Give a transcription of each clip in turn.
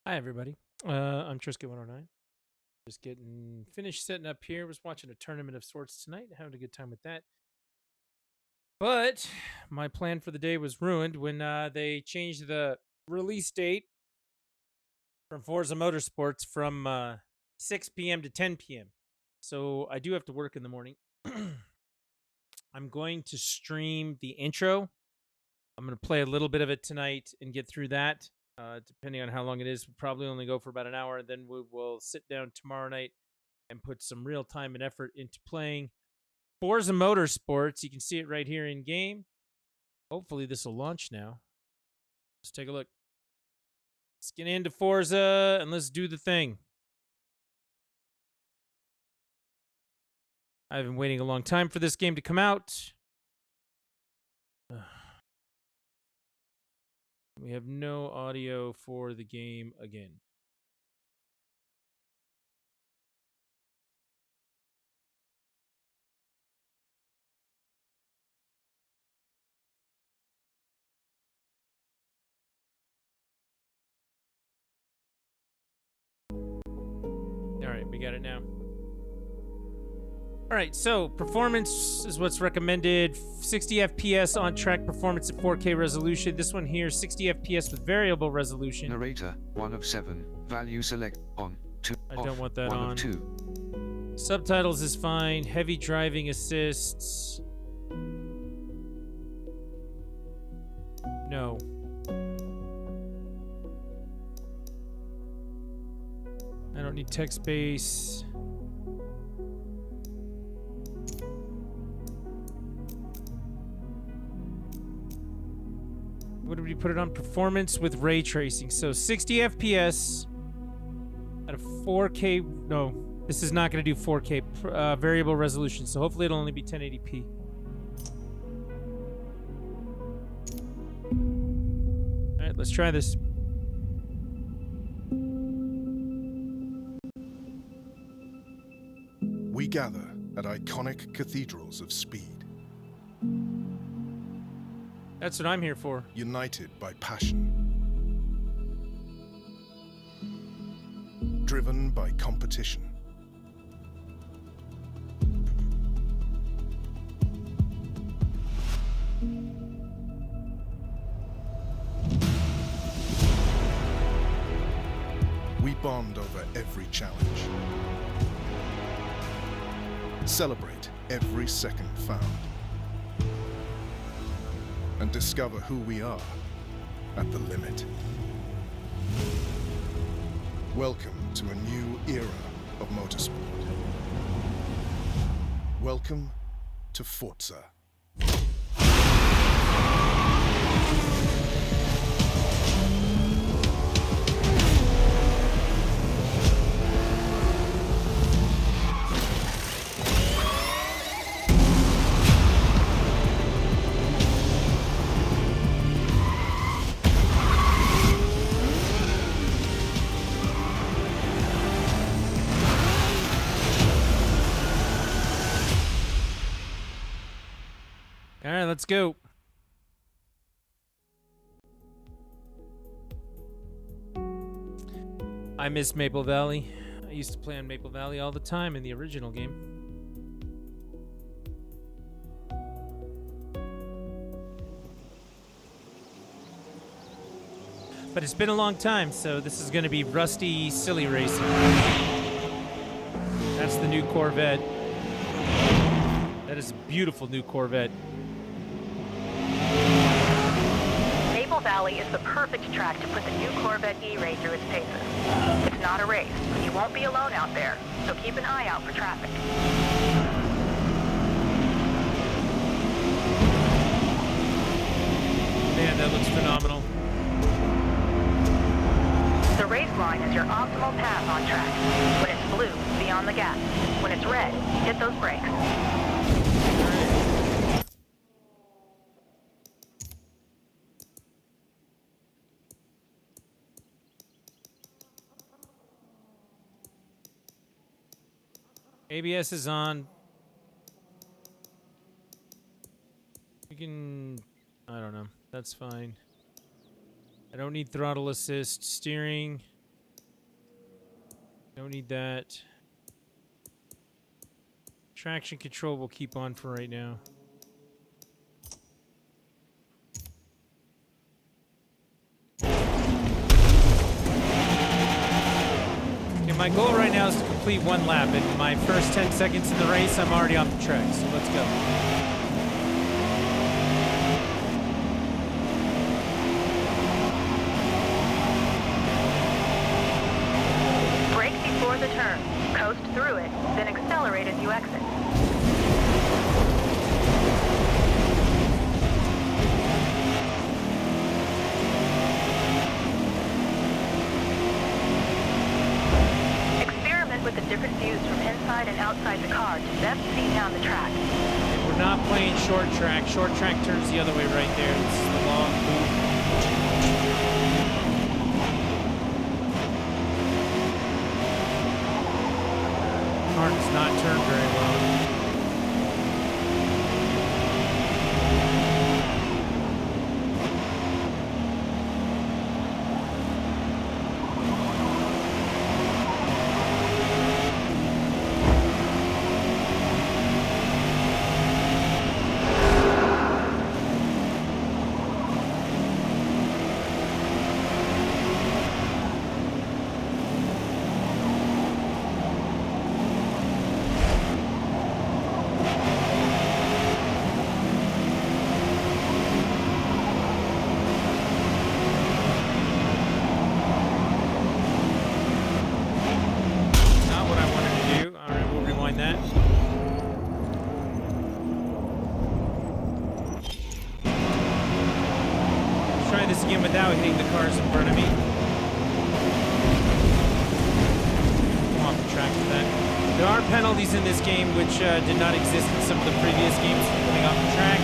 Hi, everybody. I'm Trisket109. Just getting finished setting up here. Was watching a tournament of sorts tonight, having a good time with that. But my plan for the day was ruined when they changed the release date from Forza Motorsports from 6 p.m. to 10 p.m. So I do have to work in the morning. I'm going to stream the intro. I'm going to play a little bit of it tonight and get through that. Depending on how long it is, we'll probably only go for about an hour. Then we will sit down tomorrow night and put some real time and effort into playing Forza Motorsports. You can see it right here in game. Hopefully this will launch now. Let's take a look. Let's get into Forza and let's do the thing. I've been waiting a long time for this game to come out. We have no audio for the game again. All right, we got it now. All right, so performance is what's recommended. 60 FPS on track performance at 4K resolution. This one here, 60 FPS with variable resolution. Narrator, 1 of 7. Value select on, 2 I off, don't want that 1 on. of 2. Subtitles is fine. Heavy driving assists. No. I don't need text base. What did we put it on? Performance with ray tracing. So 60 FPS at a 4K. No, this is not going to do 4K variable resolution. So hopefully it'll only be 1080p. All right, let's try this. We gather at iconic cathedrals of speed, That's what I'm here for. united by passion, driven by competition. We bond over every challenge, celebrate every second found, and discover who we are at the limit. Welcome to a new era of motorsport. Welcome to Forza. All right, let's go. I miss Maple Valley. I used to play on Maple Valley all the time in the original game. But it's been a long time, so this is going to be rusty, silly racing. That's the new Corvette. That is a beautiful new Corvette. Maple Valley is the perfect track to put the new Corvette E-Ray through its paces. It's not a race. You won't be alone out there, so keep an eye out for traffic. Man, that looks phenomenal. The race line is your optimal path on track. When it's blue, be on the gas. When it's red, hit those brakes. ABS is on. We can... I don't know. That's fine. I don't need throttle assist. Steering. Don't need that. Traction control we'll keep on for right now. Okay, my goal right now is to complete 1 lap. In my first 10 seconds in the race, I'm already off the track, so let's go. Brake before the turn. Coast through it, then accelerate as you exit. Experiment with the different views from inside and outside the car to best see down the track. And we're not playing short track. Short track turns the other way right there. This is the long loop. Car does not turn very well. Without hitting the cars in front of me. I'm off the track for that. There are penalties in this game which did not exist in some of the previous games for coming off the track.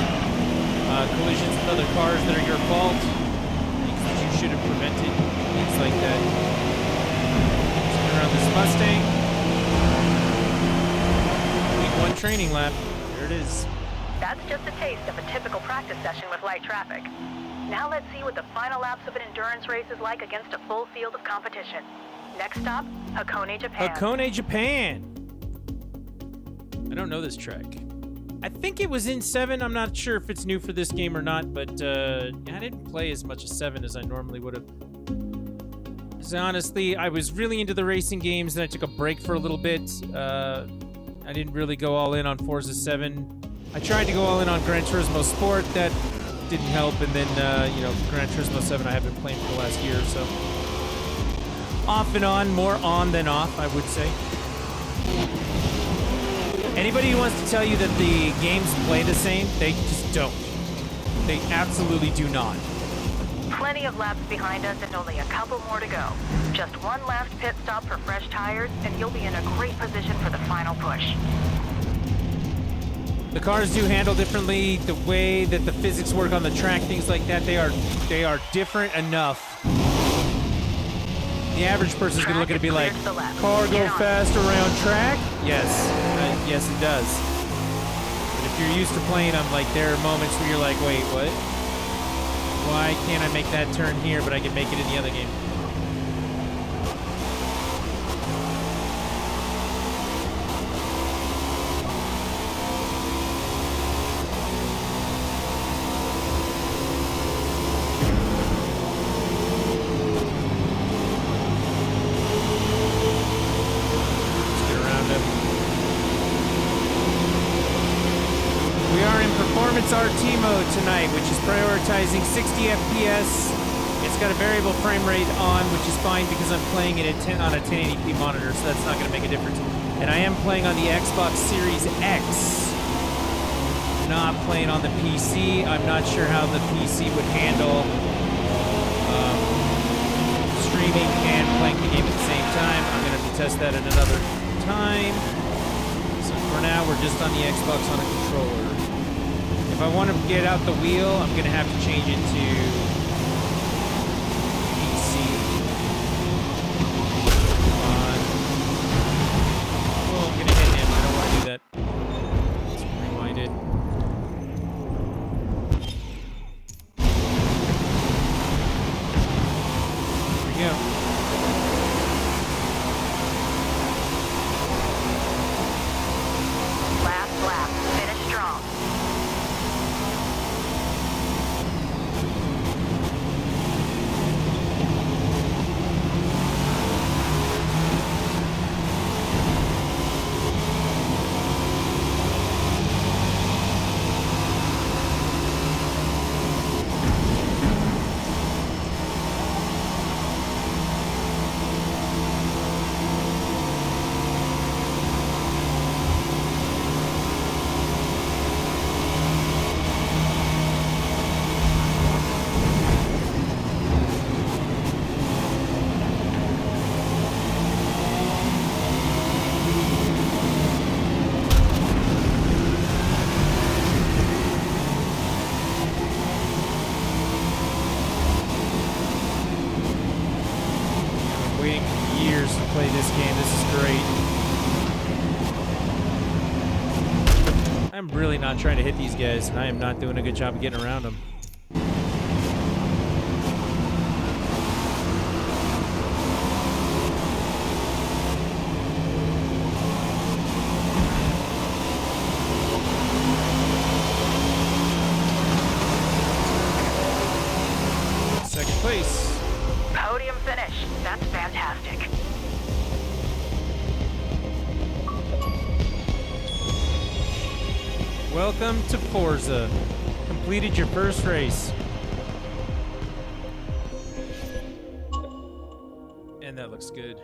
Collisions with other cars that are your fault. Things that you should have prevented. Things like that. Spin around this Mustang. Week 1 training lap. There it is. That's just a taste of a typical practice session with light traffic. Now let's see what the final laps of an endurance race is like against a full field of competition. Next stop, Hakone, Japan. Hakone, Japan. I don't know this track. I think it was in 7. I'm not sure if it's new for this game or not, but I didn't play as much as 7 as I normally would have. Because honestly, I was really into the racing games, and I took a break for a little bit. I didn't really go all in on Forza 7. I tried to go all in on Gran Turismo Sport. That didn't help, and then, Gran Turismo 7 I have been playing for the last year or so. Off and on, more on than off, I would say. Anybody who wants to tell you that the games play the same, they just don't. They absolutely do not. Plenty of laps behind us and only a couple more to go. Just one last pit stop for fresh tires, and you'll be in a great position for the final push. The cars do handle differently. The way that the physics work on the track, things like that, they are different enough. The average person's gonna look at it and be like, car go fast around track? Yes, yes it does. But if you're used to playing them, like, there are moments where you're like, wait, what? Why can't I make that turn here, but I can make it in the other game? RT mode tonight, which is prioritizing 60 FPS. It's got a variable frame rate on, which is fine because I'm playing it on a 1080p monitor, so that's not going to make a difference. And I am playing on the Xbox Series X, not playing on the PC. I'm not sure how the PC would handle streaming and playing the game at the same time. I'm going to have to test that at another time. So for now, we're just on the Xbox on a controller. If I want to get out the wheel, I'm going to have to change it to PC. Come on. Oh, I'm going to hit him. I don't want to do that. Let's rewind it. Here we go. I'm really not trying to hit these guys, and I am not doing a good job of getting around them. Second place. Podium finish. That's fantastic. Welcome to Forza. Completed your first race. And that looks good.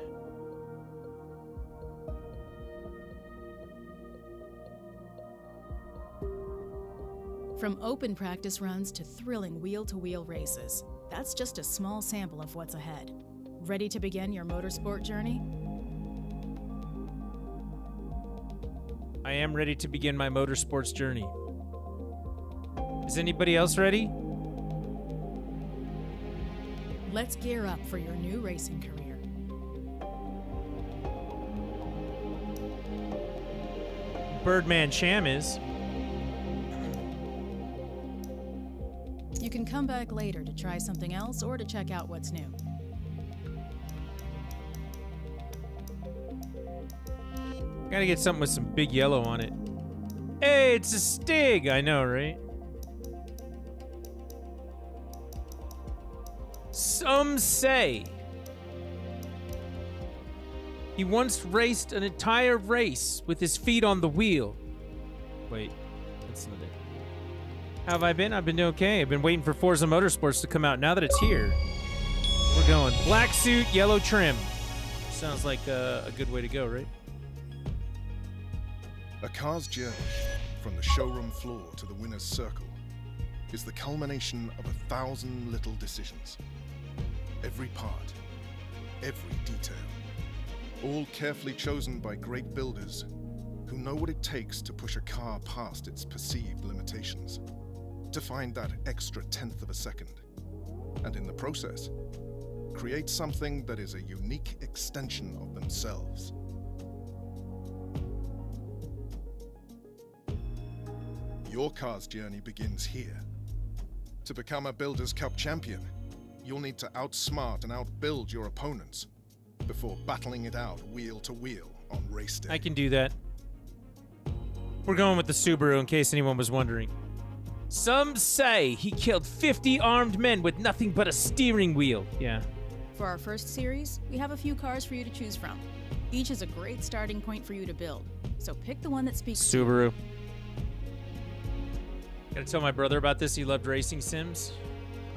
From open practice runs to thrilling wheel-to-wheel races, that's just a small sample of what's ahead. Ready to begin your motorsport journey? I am ready to begin my motorsports journey. Is anybody else ready? Let's gear up for your new racing career. Birdman Sham is. You can come back later to try something else or to check out what's new. Gotta get something with some big yellow on it. Hey, it's a Stig! I know, right? Some say he once raced an entire race with his feet on the wheel. Wait, that's not it. How have I been? I've been okay. I've been waiting for Forza Motorsports to come out. Now that it's here, we're going. Black suit, yellow trim. Sounds like a good way to go, right? A car's journey, from the showroom floor to the winner's circle, is the culmination of 1,000 little decisions. Every part, every detail, all carefully chosen by great builders who know what it takes to push a car past its perceived limitations, to find that extra tenth of a second, and in the process, create something that is a unique extension of themselves. Your car's journey begins here. To become a Builders' Cup champion, you'll need to outsmart and outbuild your opponents before battling it out wheel to wheel on race day. I can do that. We're going with the Subaru in case anyone was wondering. Some say he killed 50 armed men with nothing but a steering wheel. Yeah. For our first series, we have a few cars for you to choose from. Each is a great starting point for you to build, so pick the one that speaks to you. Subaru. Gotta tell my brother about this. He loved racing sims.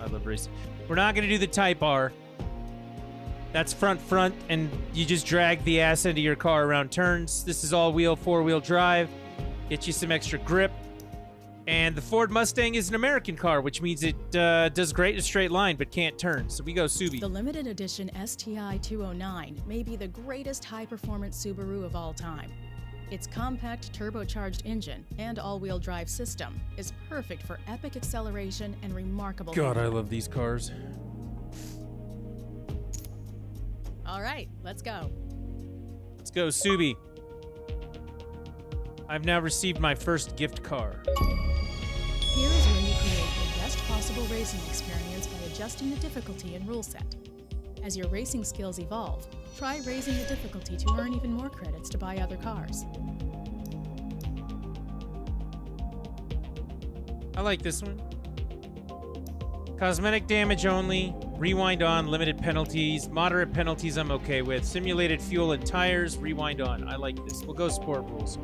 I love racing. We're not gonna do the Type R. That's front, and you just drag the ass into your car around turns. This is all-wheel, four-wheel drive. Get you some extra grip. And the Ford Mustang is an American car, which means it does great in a straight line, but can't turn. So we go Subi. The limited edition STI 209 may be the greatest high-performance Subaru of all time. Its compact turbocharged engine and all-wheel drive system is perfect for epic acceleration and remarkable God, I handling. love these cars. All right, let's go. Let's go, Subi. I've now received my first gift car. Here is where you create the best possible racing experience by adjusting the difficulty and rule set. As your racing skills evolve, try raising the difficulty to earn even more credits to buy other cars. I like this one. Cosmetic damage only. Rewind on. Limited penalties. Moderate penalties I'm okay with. Simulated fuel and tires. Rewind on. I like this. We'll go sport rules.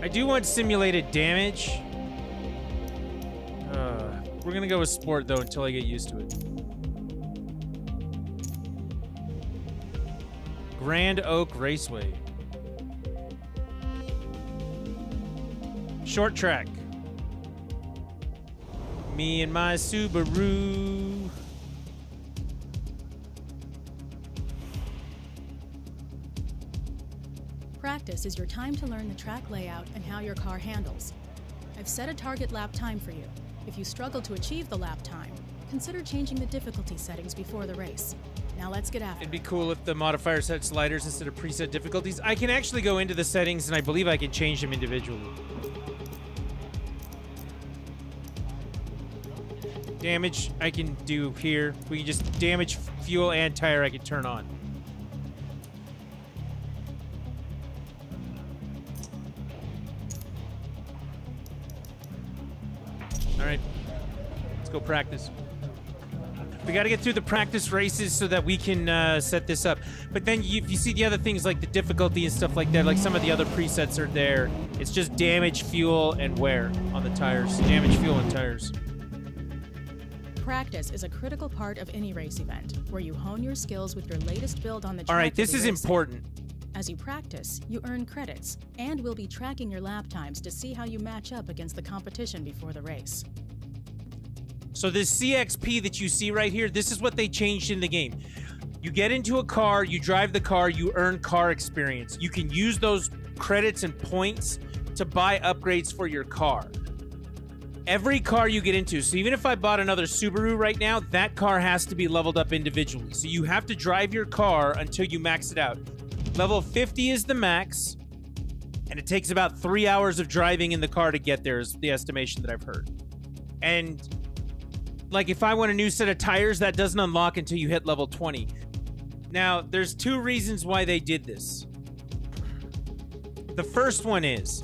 I do want simulated damage. We're gonna go with sport though until I get used to it. Grand Oak Raceway. Short track. Me and my Subaru. Practice is your time to learn the track layout and how your car handles. I've set a target lap time for you. If you struggle to achieve the lap time, consider changing the difficulty settings before the race. Now let's get after It'd be it. cool if the modifier set sliders instead of preset difficulties. I can actually go into the settings, and I believe I can change them individually. Damage I can do here. We can just damage, fuel, and tire I can turn on. All right, let's go practice. We got to get through the practice races so that we can set this up. But then if you see the other things like the difficulty and stuff like that, like some of the other presets are there. It's just damage, fuel, and wear on the tires. Damage, fuel, and tires. Practice is a critical part of any race event, where you hone your skills with your latest build on the track. All right, this you'll is be racing. important. As you practice, you earn credits, and we'll be tracking your lap times to see how you match up against the competition before the race. So this CXP that you see right here, this is what they changed in the game. You get into a car, you drive the car, you earn car experience. You can use those credits and points to buy upgrades for your car. Every car you get into, so even if I bought another Subaru right now, that car has to be leveled up individually. So you have to drive your car until you max it out. Level 50 is the max, and it takes about 3 hours of driving in the car to get there, is the estimation that I've heard. And like if I want a new set of tires, that doesn't unlock until you hit level 20. Now, there's two reasons why they did this. The first one is,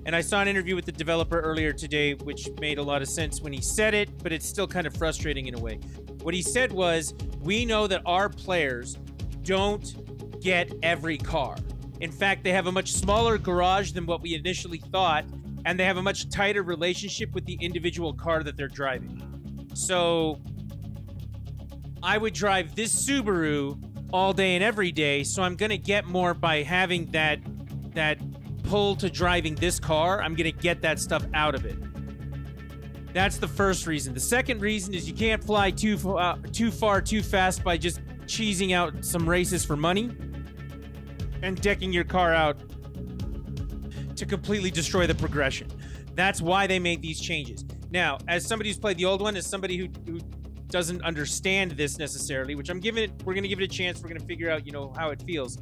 and I saw an interview with the developer earlier today, which made a lot of sense when he said it, but it's still kind of frustrating in a way. What he said was, we know that our players don't get every car. In fact, they have a much smaller garage than what we initially thought, and they have a much tighter relationship with the individual car that they're driving. So I would drive this Subaru all day and every day, so I'm going to get more by having that pull to driving this car. I'm going to get that stuff out of it. That's the first reason. The second reason is you can't fly too far too fast by just cheesing out some races for money and decking your car out to completely destroy the progression. That's why they made these changes. Now, as somebody who's played the old one, as somebody who doesn't understand this necessarily, which we're going to give it a chance. We're going to figure out, how it feels.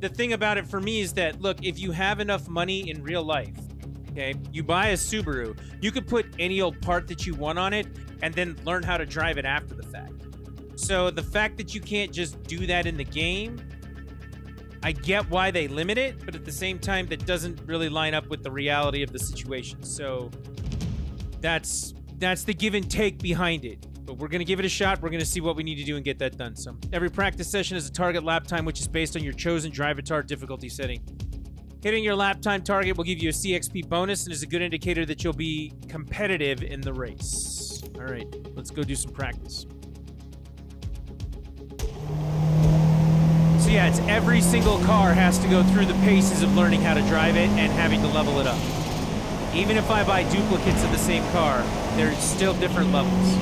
The thing about it for me is that, look, if you have enough money in real life, okay, you buy a Subaru, you could put any old part that you want on it and then learn how to drive it after the fact. So the fact that you can't just do that in the game, I get why they limit it, but at the same time, that doesn't really line up with the reality of the situation. So that's the give and take behind it. But we're going to give it a shot. We're going to see what we need to do and get that done. So every practice session is a target lap time, which is based on your chosen Drivatar difficulty setting. Hitting your lap time target will give you a CXP bonus and is a good indicator that you'll be competitive in the race. All right, let's go do some practice. So yeah, it's every single car has to go through the paces of learning how to drive it and having to level it up. Even if I buy duplicates of the same car, there's still different levels.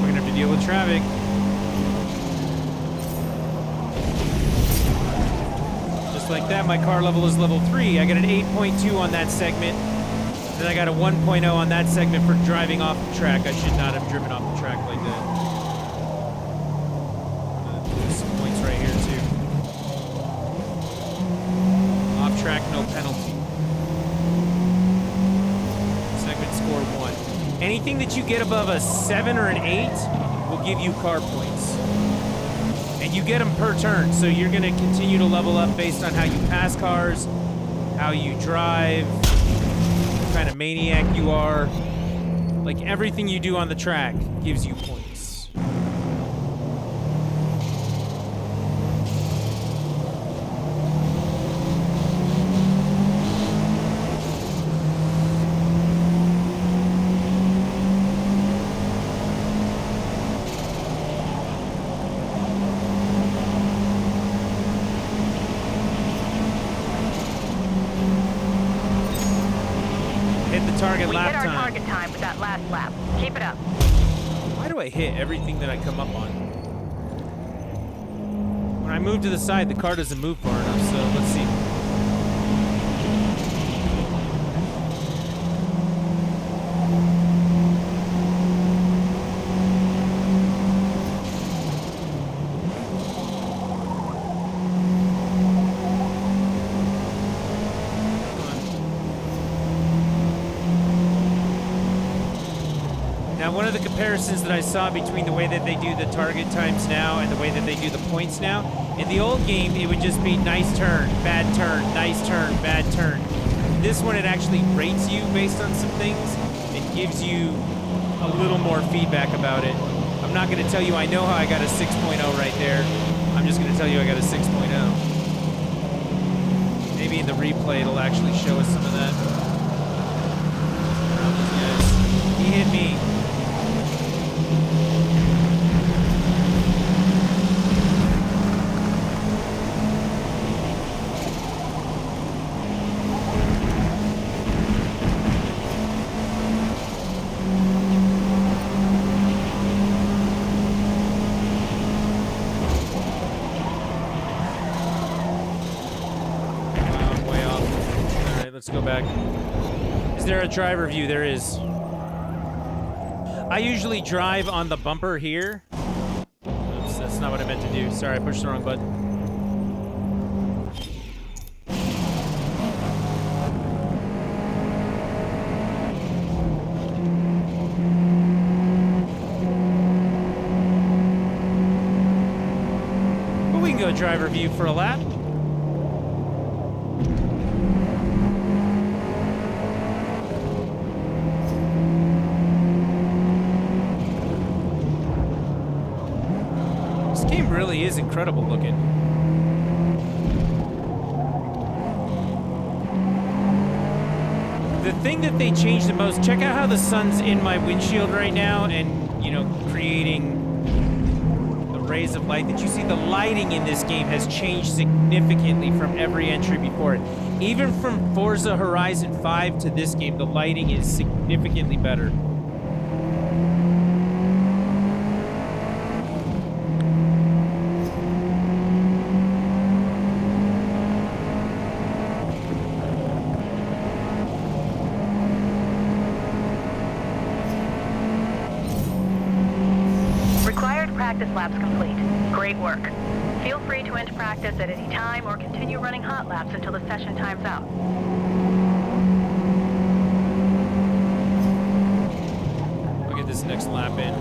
We're gonna have to deal with traffic. Just like that, my car level is level 3. I got an 8.2 on that segment. Then I got a 1.0 on that segment for driving off the track. I should not have driven off the track like that. There's some points right here too. Off track, no penalty. Segment score 1. Anything that you get above a 7 or an 8 will give you car points. And you get them per turn, so you're going to continue to level up based on how you pass cars, how you drive, kind of maniac you are. Like everything you do on the track gives you points. Target We lap hit our time. target time with that last lap. Keep it up. Why do I hit everything that I come up on? When I move to the side, the car doesn't move far enough, so let's see. Now, one of the comparisons that I saw between the way that they do the target times now and the way that they do the points now, in the old game, it would just be nice turn, bad turn, nice turn, bad turn. This one, it actually rates you based on some things and gives you a little more feedback about it. I'm not going to tell you I know how I got a 6.0 right there. I'm just going to tell you I got a 6.0. Maybe in the replay, it'll actually show us some of that. Yes. He hit me. Let's go back. Is there a driver view? There is. I usually drive on the bumper here. Oops, that's not what I meant to do. Sorry, I pushed the wrong button. But we can go driver view for a lap. Really is incredible looking. The thing that they changed the most, check out how the sun's in my windshield right now and, you know, creating the rays of light that you see. The lighting in this game has changed significantly from every entry before it. Even from Forza Horizon 5 to this game, the lighting is significantly better. Practice laps complete. Great work. Feel free to end practice at any time or continue running hot laps until the session times out. I'll get this next lap in.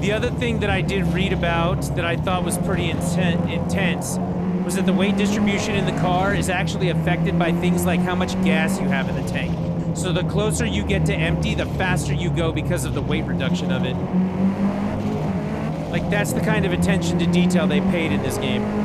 The other thing that I did read about that I thought was pretty intense was that the weight distribution in the car is actually affected by things like how much gas you have in the tank. So the closer you get to empty, the faster you go because of the weight reduction of it. Like, that's the kind of attention to detail they paid in this game.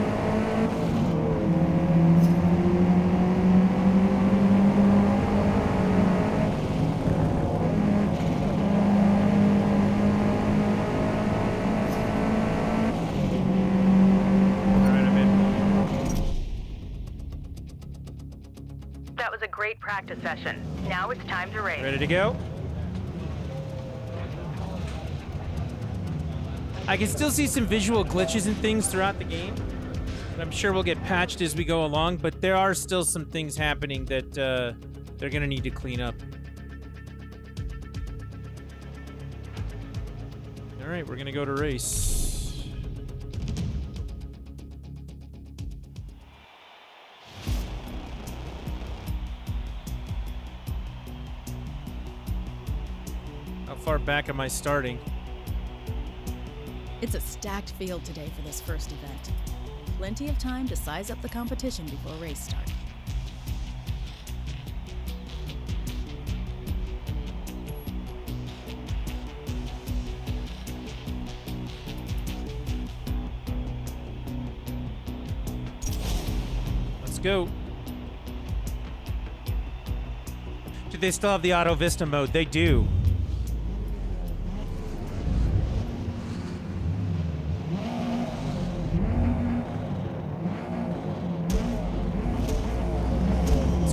Great practice session. Now it's time to race. Ready to go? I can still see some visual glitches and things throughout the game. I'm sure we'll get patched as we go along, but there are still some things happening that they're going to need to clean up. All right, we're going to go to race. How far back am I starting? It's a stacked field today for this first event. Plenty of time to size up the competition before race start. Let's go. Do they still have the Auto Vista mode? They do.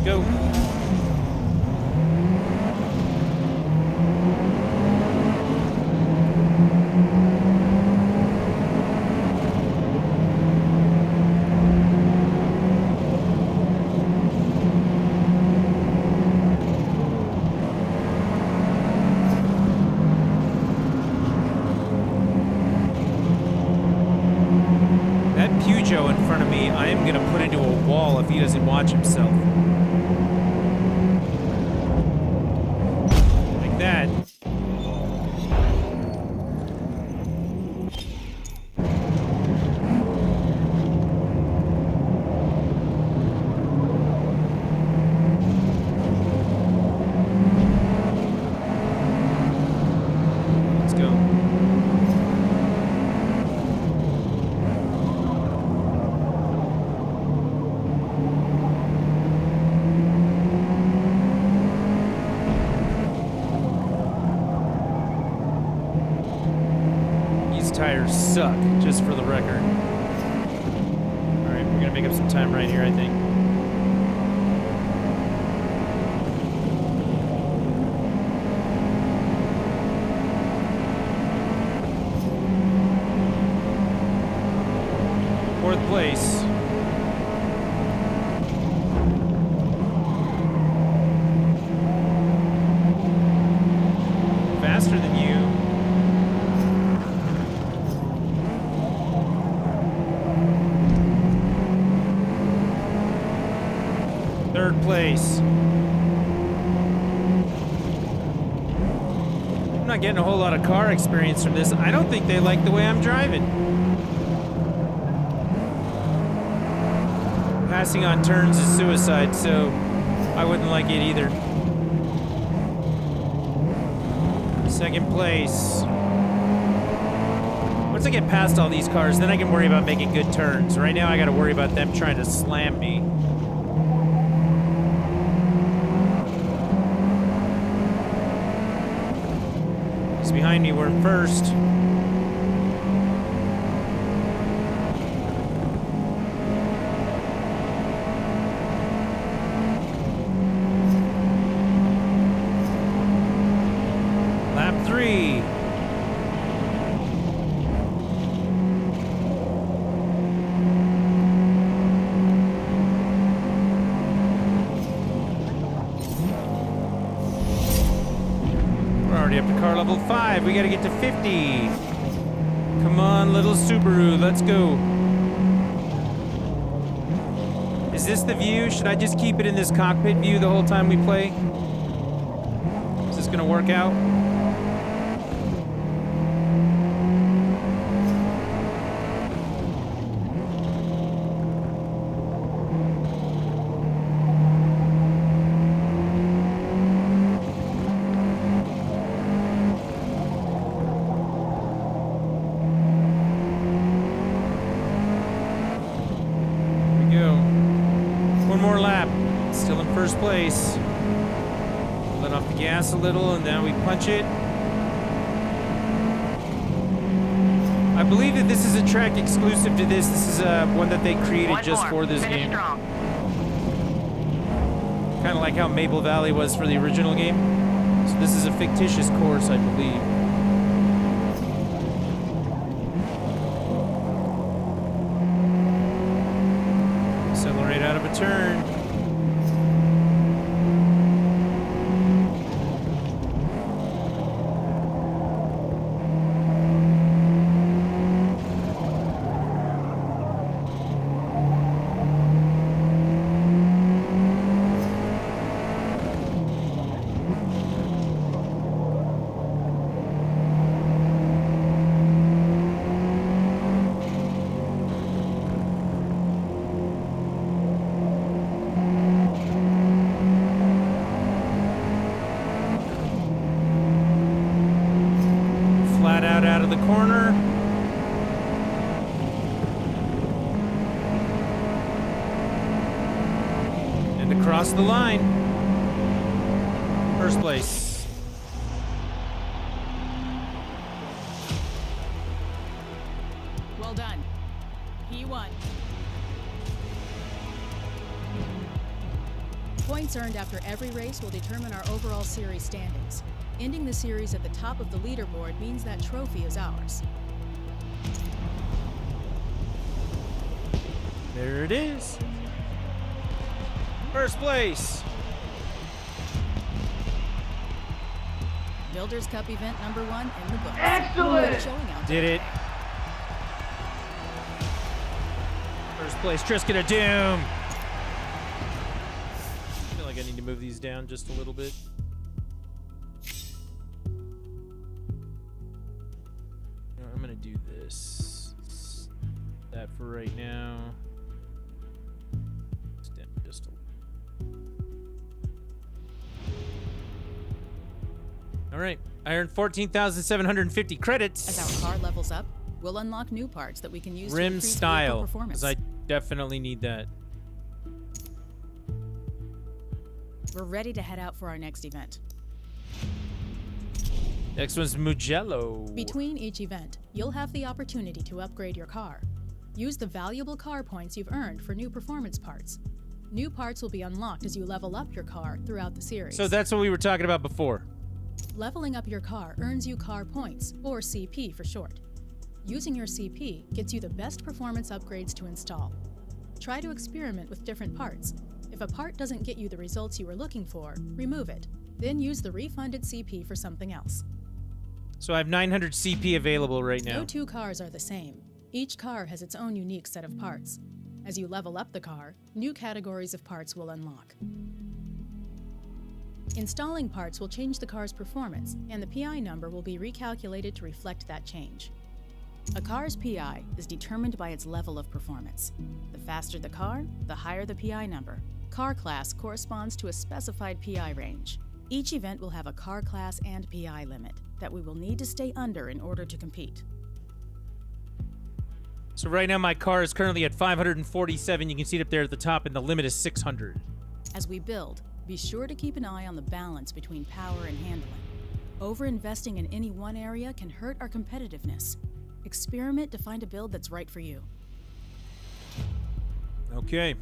go. That Peugeot in front of me, I am going to put into a wall if he doesn't watch himself. Like that. Let's go. These tires suck, just for the record. Alright, we're gonna make up some time right here, I think. Fourth place. Faster than you. Third place. I'm not getting a whole lot of car experience from this. I don't think they like the way I'm driving. Passing on turns is suicide, so I wouldn't like it either. Second place. Once I get past all these cars, then I can worry about making good turns. Right now, I gotta worry about them trying to slam me. He's behind me, we're in first. Lap 3. We're already up to car level 5. We gotta get to 50. Come on, little Subaru, let's go. Is this the view? Should I just keep it in this cockpit view the whole time we play? Is this gonna work out? Here we go. One more lap. Still in first place. Let off the gas a little and now we punch it. I believe that this is a track exclusive to this. This is one that they created just for this game. Strong. Kind of like how Maple Valley was for the original game. So this is a fictitious course, I believe. Accelerate out of a turn. Flat out of the corner. And across the line. First place. Well done. He won. Points earned after every race will determine our overall series standings. Ending the series at the top of the leaderboard means that trophy is ours. There it is. First place. Builders Cup event number 1 in the books. Excellent! Good showing out Did there. it. First place, Trisket of Doom. I feel like I need to move these down just a little bit. I'm gonna do this. That for right now. Extend just a little. All right, I earned 14,750 credits. As our car levels up, we'll unlock new parts that we can use to Rim increase vehicle style, performance. because I definitely need that. We're ready to head out for our next event. Next one's Mugello. Between each event, you'll have the opportunity to upgrade your car. Use the valuable car points you've earned for new performance parts. New parts will be unlocked as you level up your car throughout the series. So that's what we were talking about before. Leveling up your car earns you car points, or CP for short. Using your CP gets you the best performance upgrades to install. Try to experiment with different parts. If a part doesn't get you the results you were looking for, remove it. Then use the refunded CP for something else. So I have 900 CP available right now. No two cars are the same. Each car has its own unique set of parts. As you level up the car, new categories of parts will unlock. Installing parts will change the car's performance, and the PI number will be recalculated to reflect that change. A car's PI is determined by its level of performance. The faster the car, the higher the PI number. Car class corresponds to a specified PI range. Each event will have a car class and PI limit that we will need to stay under in order to compete. So right now my car is currently at 547. You can see it up there at the top, and the limit is 600. As we build, be sure to keep an eye on the balance between power and handling. Over-investing in any one area can hurt our competitiveness. Experiment to find a build that's right for you. Okay.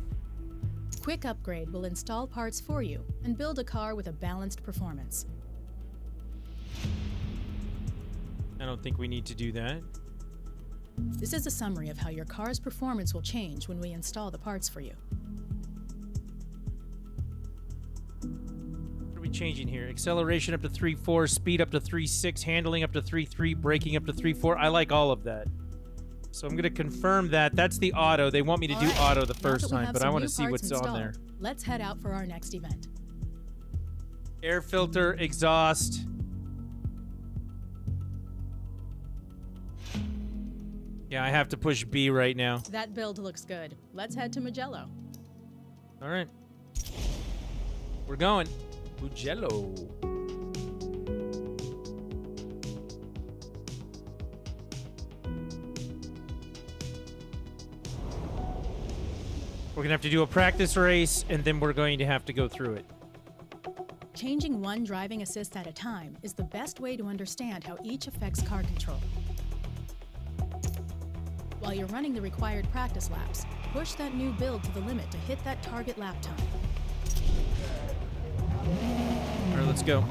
Quick Upgrade will install parts for you and build a car with a balanced performance. I don't think we need to do that. This is a summary of how your car's performance will change when we install the parts for you. What are we changing here? Acceleration up to 3.4, speed up to 3.6, handling up to 3.3, braking up to 3.4. I like all of that. So I'm going to confirm that. That's the auto. They want me to do Alright, auto the now first that we time, have but I some want new to see parts what's on installed, there. Let's head out for our next event. Air filter, exhaust. Yeah, I have to push B right now. That build looks good. Let's head to Mugello. All right. We're going. Mugello. We're going to have to do a practice race, and then we're going to have to go through it. Changing one driving assist at a time is the best way to understand how each affects car control. While you're running the required practice laps, push that new build to the limit to hit that target lap time. All right, let's go.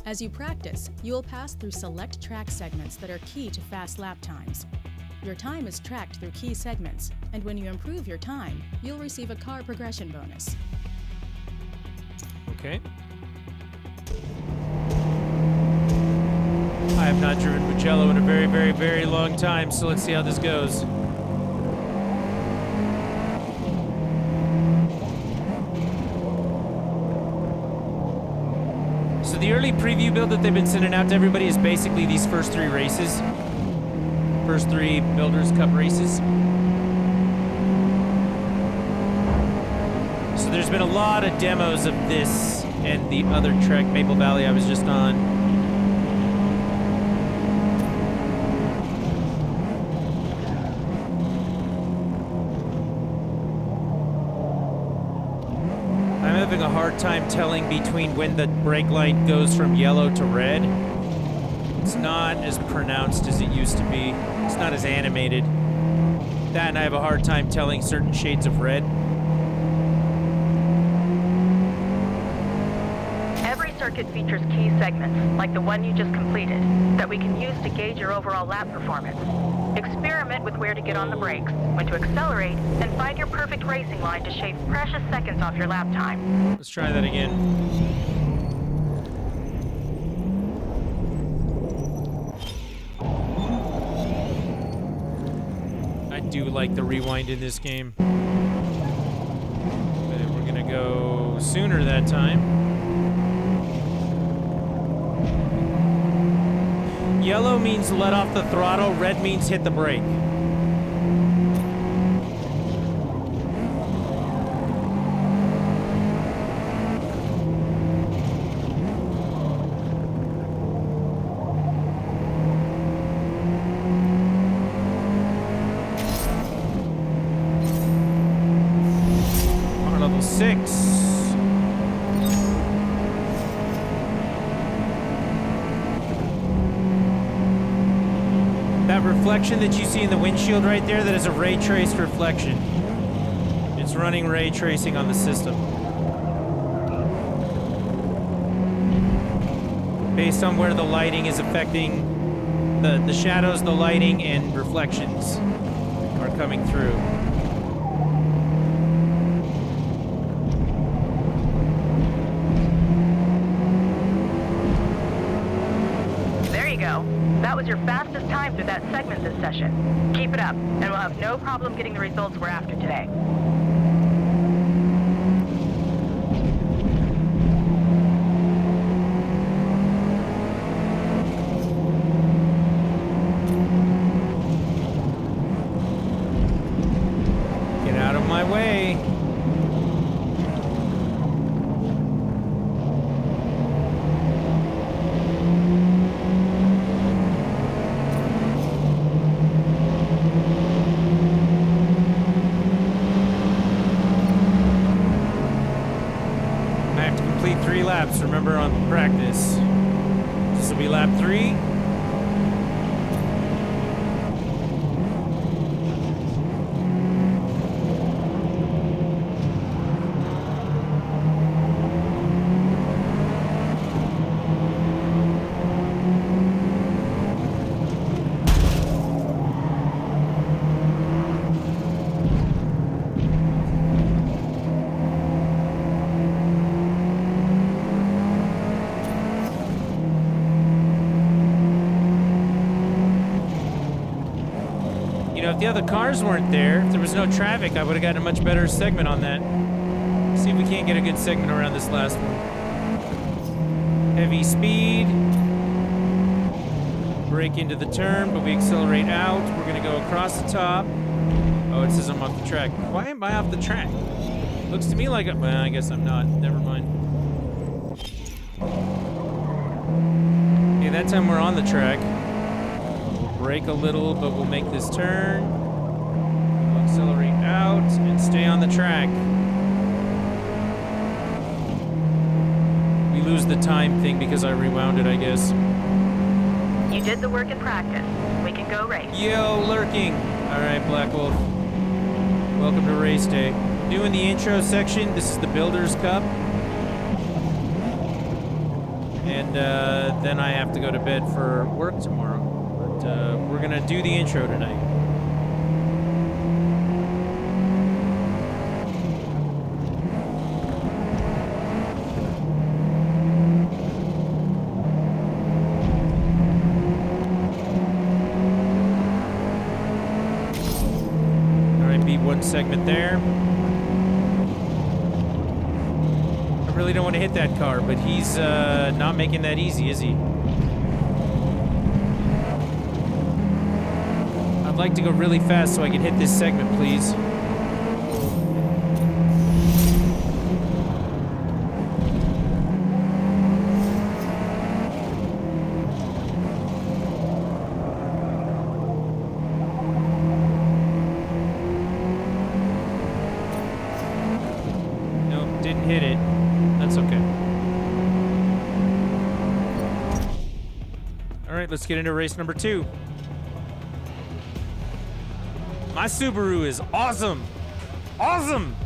As you practice, you'll pass through select track segments that are key to fast lap times. Your time is tracked through key segments, and when you improve your time, you'll receive a car progression bonus. Okay. I have not driven Mugello in a very, very, very long time, so let's see how this goes. So the early preview build that they've been sending out to everybody is basically these first three races. First three Builders Cup races. So there's been a lot of demos of this and the other track, Maple Valley, I was just on. I'm having a hard time telling between when the brake light goes from yellow to red. It's not as pronounced as it used to be. It's not as animated. That, and I have a hard time telling certain shades of red. Every circuit features key segments, like the one you just completed, that we can use to gauge your overall lap performance. Experiment with where to get on the brakes, when to accelerate, and find your perfect racing line to shave precious seconds off your lap time. Let's try that again. I do like the rewind in this game. But we're gonna go sooner that time. Yellow means let off the throttle, red means hit the brake. Power level 6. That reflection that you see in the windshield right there, that is a ray traced reflection. It's running ray tracing on the system. Based on where the lighting is affecting the shadows, the lighting, and reflections are coming through. There you go. That was your fastest time through that segment this session. Keep it up, and we'll have no problem getting the results we're after today. Get out of my way. I have to complete 3 laps, remember, on practice. This will be lap 3. You know, if the other cars weren't there, if there was no traffic, I would have gotten a much better segment on that. See if we can't get a good segment around this last one. Heavy speed. Brake into the turn, but we accelerate out. We're going to go across the top. Oh, it says I'm off the track. Why am I off the track? Looks to me like... well, I guess I'm not. Never mind. Okay, that time we're on the track. Brake a little, but we'll make this turn. We'll accelerate out and stay on the track. We lose the time thing because I rewound it, I guess. You did the work in practice. We can go race. Yo, lurking. All right, Black Wolf. Welcome to race day. Doing the intro section. This is the Builders Cup. And then I have to go to bed for work tomorrow. We're gonna do the intro tonight. All right, beat one segment there. I really don't want to hit that car, but he's not making that easy, is he? I'd like to go really fast so I can hit this segment, please. Nope, didn't hit it. That's okay. All right, let's get into race number 2. My Subaru is awesome. Awesome.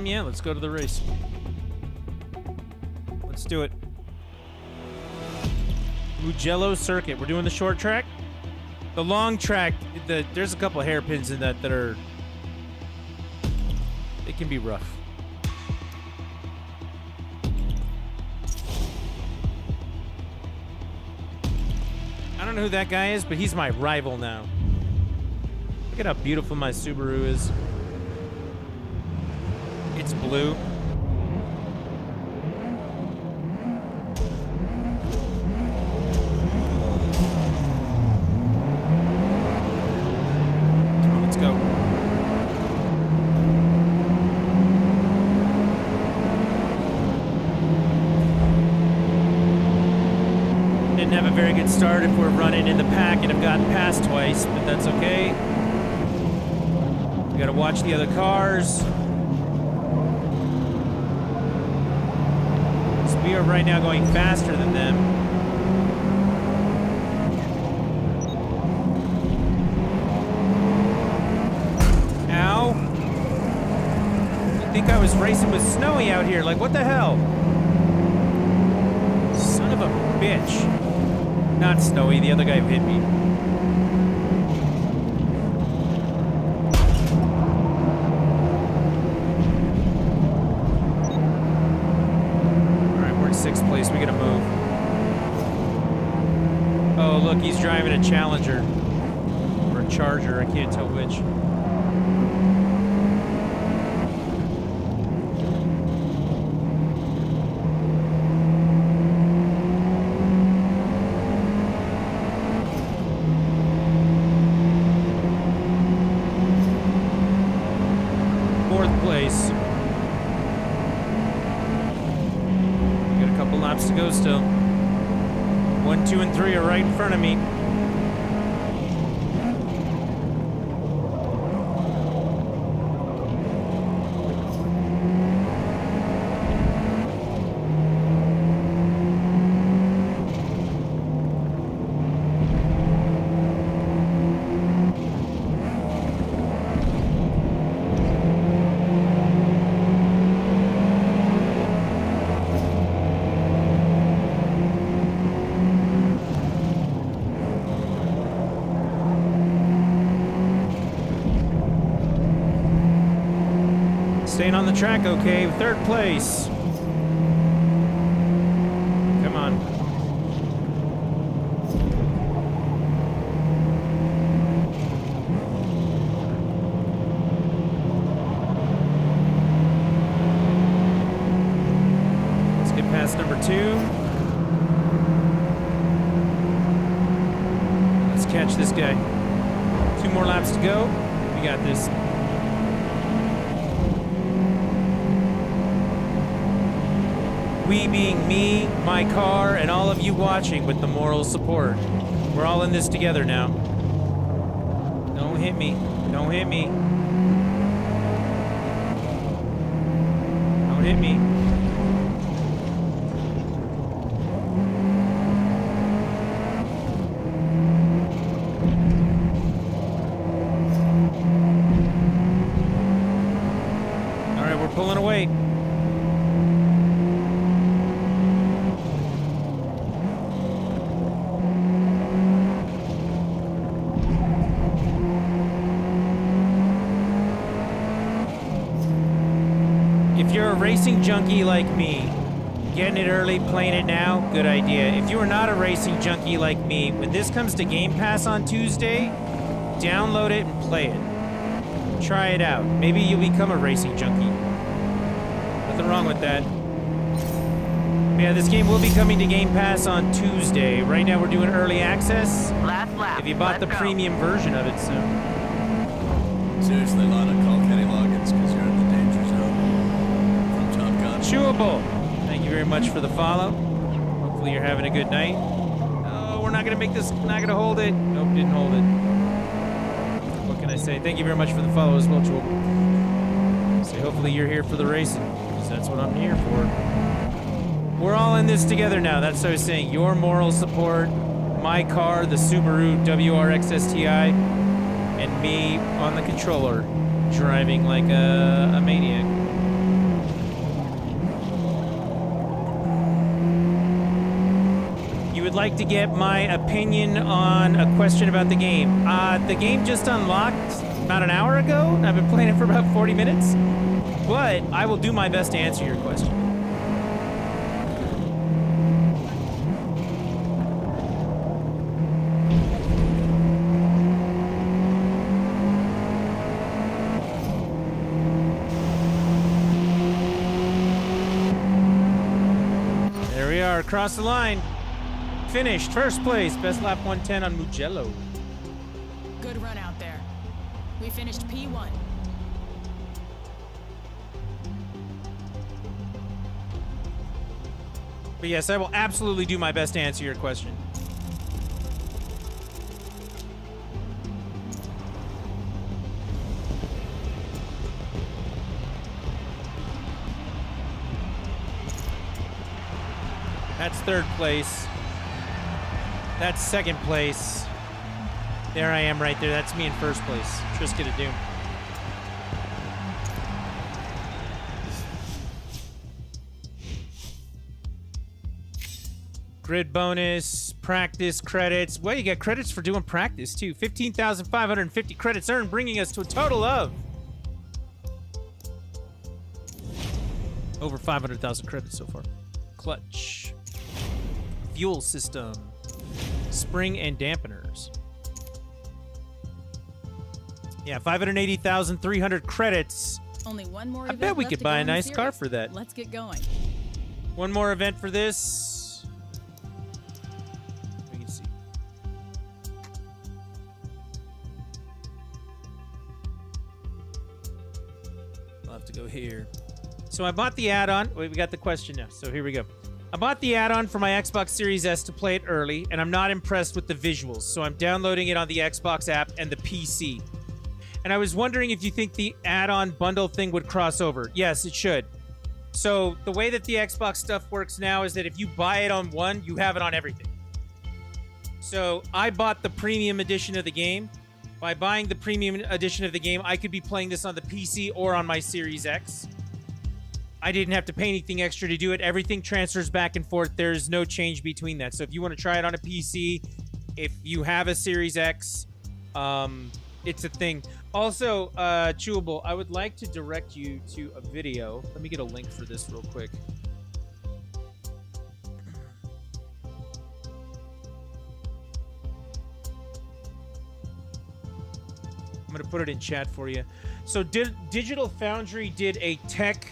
Yeah, let's go to the race. Let's do it. Mugello Circuit. We're doing the short track. The long track, there's a couple hairpins in that are... It can be rough. I don't know who that guy is, but he's my rival now. Look at how beautiful my Subaru is. It's blue. Come on, let's go. Didn't have a very good start if we're running in the pack and have gotten past twice, but that's okay. We gotta watch the other cars. We are right now going faster than them. Ow. I think I was racing with Snowy out here. Like, what the hell? Son of a bitch. Not Snowy, the other guy who hit me. Sixth place, we gotta move. Oh, look, he's driving a Challenger. Or a Charger, I can't tell which. Fourth place. Laps to go still. 1, 2, and 3 are right in front of me. Staying on the track, okay. Third place. Come on. Let's get past number 2. Let's catch this guy. 2 more laps to go. We got this. We being me, my car, and all of you watching with the moral support. We're all in this together now. Don't hit me. Don't hit me. Don't hit me. All right, we're pulling away. If you're a racing junkie like me, getting it early, playing it now, good idea. If you are not a racing junkie like me, when this comes to Game Pass on Tuesday, download it and play it. Try it out. Maybe you'll become a racing junkie. Nothing wrong with that. Yeah, this game will be coming to Game Pass on Tuesday. Right now we're doing early access. Last lap. If you bought the premium version of it, so. Seriously, Lana, call Kenny Loggins because you're in the danger zone. From Top Gun. Chewable. Thank you very much for the follow. Hopefully you're having a good night. Oh, we're not going to make this, not going to hold it. Nope, didn't hold it. say thank you very much for the follow as well, Joel. Say hopefully you're here for the racing, because that's what I'm here for. We're all in this together now. That's what I was saying. Your moral support, my car, the Subaru WRX STI, and me on the controller, driving like a maniac. You would like to get my opinion on a question about the game. The game just unlocked about an hour ago. I've been playing it for about 40 minutes, but I will do my best to answer your question. There we are, across the line. Finished, first place, best lap 110 on Mugello. Good run out there. We finished P1. But yes, I will absolutely do my best to answer your question. That's third place. That's second place. There I am right there. That's me in first place. Trisket of Doom. Grid bonus, practice credits. Well, you get credits for doing practice, too. 15,550 credits earned, bringing us to a total of over 500,000 credits so far. Clutch. Fuel system. Spring and dampeners. Yeah, 580,300 credits. Only one more I event bet we left could to buy go a in the nice car series. for that. Let's get going. One more event for this. We can see. I'll have to go here. So I bought the add-on. Wait, we got the question now. So here we go. I bought the add-on for my Xbox Series S to play it early, and I'm not impressed with the visuals. So I'm downloading it on the Xbox app and the PC. And I was wondering if you think the add-on bundle thing would cross over. Yes, it should. So the way that the Xbox stuff works now is that if you buy it on one, you have it on everything. So I bought the premium edition of the game. By buying the premium edition of the game, I could be playing this on the PC or on my Series X. I didn't have to pay anything extra to do it. Everything transfers back and forth. There's no change between that. So if you want to try it on a PC, if you have a Series X, it's a thing. Also, Chewable, I would like to direct you to a video. Let me get a link for this real quick. I'm going to put it in chat for you. So Digital Foundry did a tech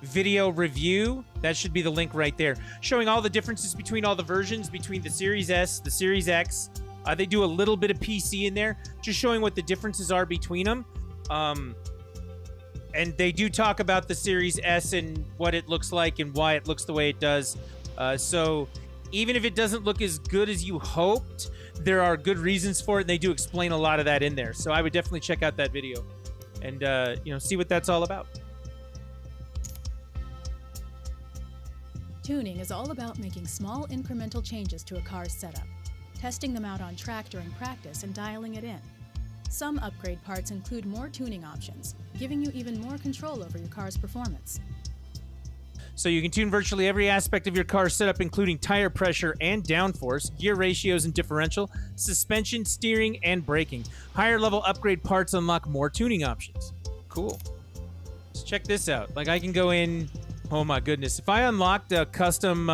video review. That should be the link right there, showing all the differences between all the versions, between the Series S, the Series X. They do a little bit of PC in there, just showing what the differences are between them. And they do talk about the Series S and what it looks like and why it looks the way it does. So even if it doesn't look as good as you hoped, there are good reasons for it, and they do explain a lot of that in there. So I would definitely check out that video and see what that's all about. Tuning is all about making small incremental changes to a car's setup, testing them out on track during practice and dialing it in. Some upgrade parts include more tuning options, giving you even more control over your car's performance. So you can tune virtually every aspect of your car's setup, including tire pressure and downforce, gear ratios and differential, suspension, steering, and braking. Higher level upgrade parts unlock more tuning options. Cool. Let's check this out. Like I can go in. Oh my goodness! If I unlocked a custom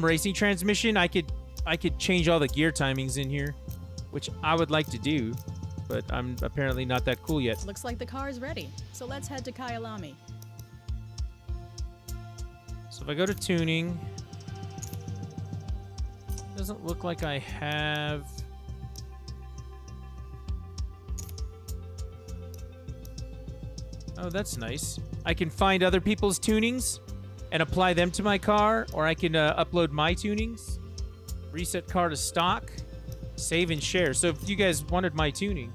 racing transmission, I could change all the gear timings in here, which I would like to do, but I'm apparently not that cool yet. Looks like the car is ready, so let's head to Kyalami. So if I go to tuning, doesn't look like I have. Oh, that's nice. I can find other people's tunings and apply them to my car, or I can upload my tunings, reset car to stock, save and share. So if you guys wanted my tuning,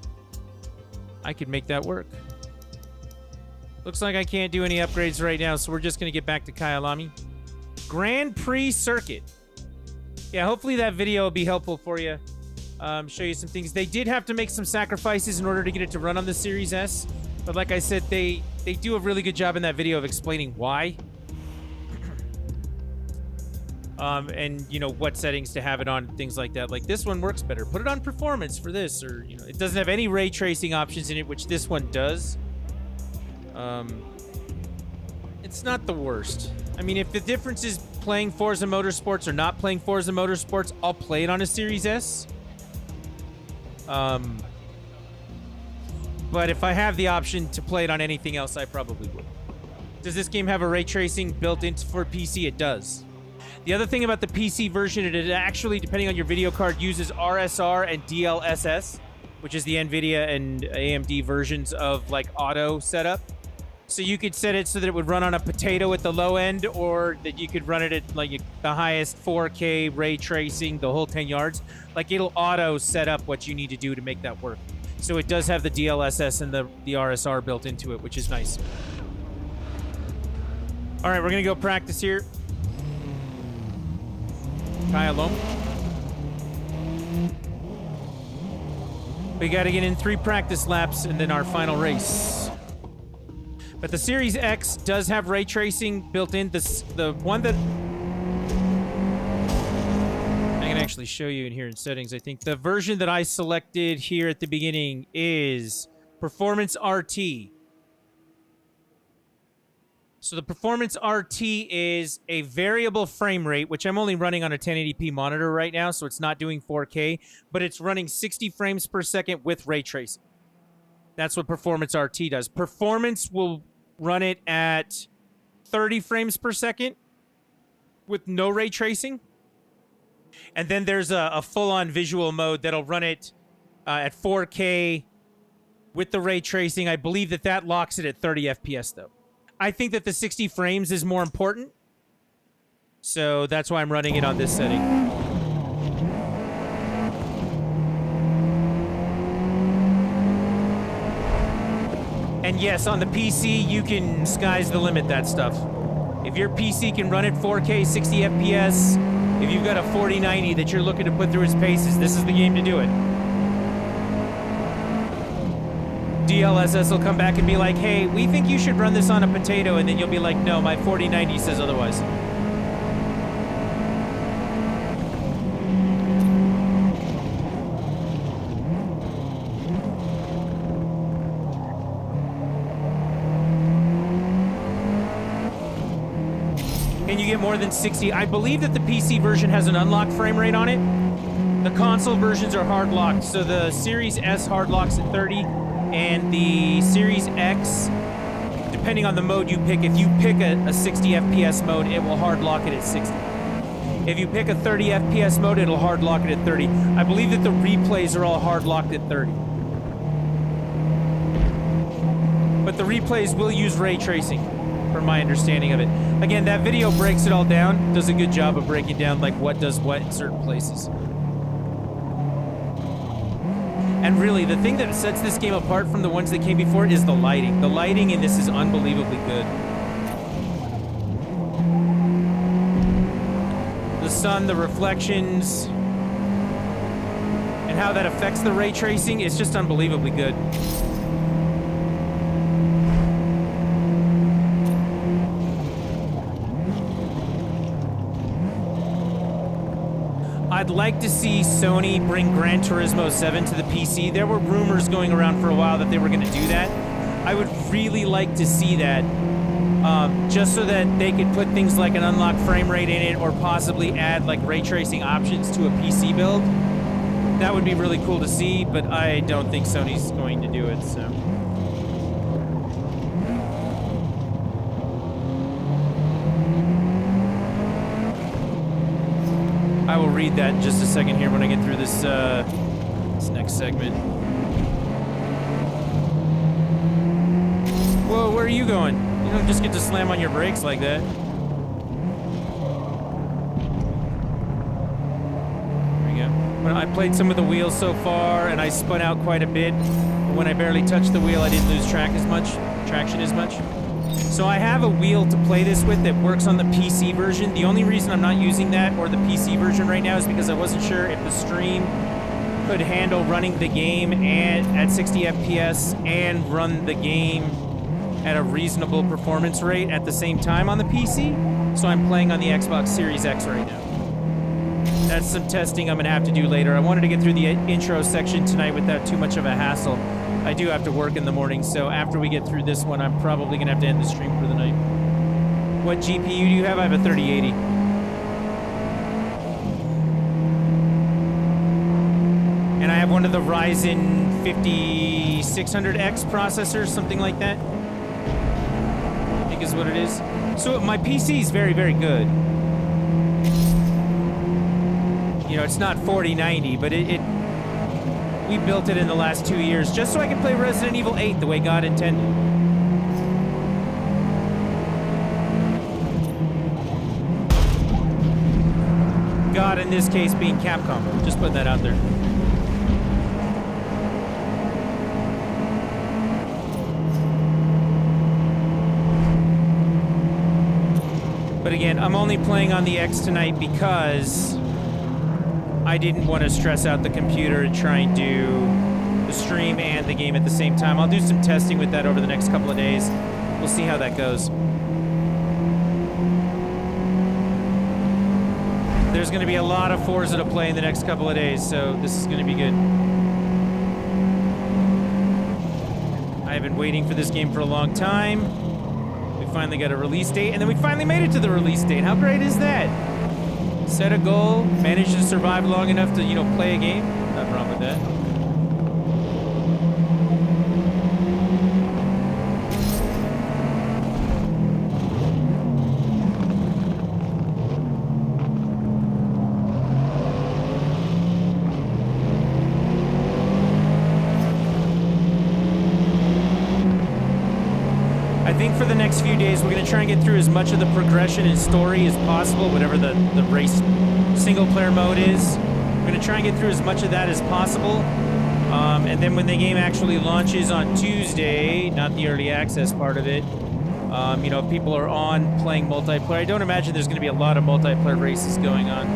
I could make that work. Looks like I can't do any upgrades right now, so we're just going to get back to Kyalami. Grand Prix Circuit. Yeah, hopefully that video will be helpful for you. Show you some things. They did have to make some sacrifices in order to get it to run on the Series S. But like I said, they do a really good job in that video of explaining why. And, you know, what settings to have it on, things like that. Like, this one works better. Put it on performance for this. Or, you know, it doesn't have any ray tracing options in it, which this one does. It's not the worst. I mean, if the difference is playing Forza Motorsports or not playing Forza Motorsports, I'll play it on a Series S. But if I have the option to play it on anything else, I probably would. Does this game have a ray tracing built in for PC? It does. The other thing about the PC version, it actually, depending on your video card, uses RSR and DLSS, which is the NVIDIA and AMD versions of, like, auto setup. So you could set it so that it would run on a potato at the low end, or that you could run it at, like, the highest 4K ray tracing, the whole 10 yards. Like, it'll auto set up what you need to do to make that work. So it does have the DLSS and the RSR built into it, which is nice. All right, we're going to go practice here. Kyalami. We got to get in 3 practice laps and then our final race. But the Series X does have ray tracing built in. The one that I can actually show you in here in settings. I think the version that I selected here at the beginning is Performance RT. So the Performance RT is a variable frame rate, which I'm only running on a 1080p monitor right now, so it's not doing 4K, but it's running 60 frames per second with ray tracing. That's what Performance RT does. Performance will run it at 30 frames per second with no ray tracing. And then there's a full-on visual mode that'll run it at 4K with the ray tracing. I believe that locks it at 30 FPS, though. I think that the 60 frames is more important, so that's why I'm running it on this setting. And yes, on the PC, you can, sky's the limit, that stuff. If your PC can run at 4K 60 FPS, if you've got a 4090 that you're looking to put through its paces, this is the game to do it. DLSS will come back and be like, hey, we think you should run this on a potato, and then you'll be like, no, my 4090 says otherwise. Can you get more than 60? I believe that the PC version has an unlocked frame rate on it. The console versions are hard locked, so the Series S hard locks at 30. And the Series X, depending on the mode you pick, if you pick a 60 FPS mode, it will hard lock it at 60. If you pick a 30 FPS mode, it'll hard lock it at 30. I believe that the replays are all hard locked at 30. But the replays will use ray tracing, from my understanding of it. Again, that video breaks it all down, does a good job of breaking down like what does what in certain places. And really, the thing that sets this game apart from the ones that came before is the lighting. The lighting in this is unbelievably good. The sun, the reflections, and how that affects the ray tracing is just unbelievably good. I'd like to see Sony bring Gran Turismo 7 to the PC. There were rumors going around for a while that they were going to do that. I would really like to see that, just so that they could put things like an unlocked frame rate in it, or possibly add like ray tracing options to a PC build. That would be really cool to see, but I don't think Sony's going to do it, so. I will read that in just a second here when I get through this next segment. Whoa, where are you going? You don't just get to slam on your brakes like that. There we go. Well, I played some of the wheels so far, and I spun out quite a bit. But when I barely touched the wheel, I didn't lose traction as much. So I have a wheel to play this with that works on the PC version. The only reason I'm not using that or the PC version right now is because I wasn't sure if the stream could handle running the game at 60 FPS and run the game at a reasonable performance rate at the same time on the PC. So I'm playing on the Xbox Series X right now. That's some testing I'm going to have to do later. I wanted to get through the intro section tonight without too much of a hassle. I do have to work in the morning, so after we get through this one, I'm probably going to have to end the stream for the night. What GPU do you have? I have a 3080. And I have one of the Ryzen 5600X processors, something like that. I think is what it is. So my PC is very, very good. You know, it's not 4090, but we built it in the last 2 years just so I could play Resident Evil 8 the way God intended. God, in this case, being Capcom. Just putting that out there. But again, I'm only playing on the X tonight because I didn't want to stress out the computer and try and do the stream and the game at the same time. I'll do some testing with that over the next couple of days. We'll see how that goes. There's going to be a lot of Forza to play in the next couple of days, so this is going to be good. I have been waiting for this game for a long time. We finally got a release date, and then we finally made it to the release date. How great is that? Set a goal, manage to survive long enough to, you know, play a game. Nothing wrong with that. I think for the next few days, we're going to try and get through as much of the progression and story as possible, whatever the race single-player mode is. We're going to try and get through as much of that as possible. And then when the game actually launches on Tuesday, not the early access part of it, you know, if people are on playing multiplayer, I don't imagine there's going to be a lot of multiplayer races going on.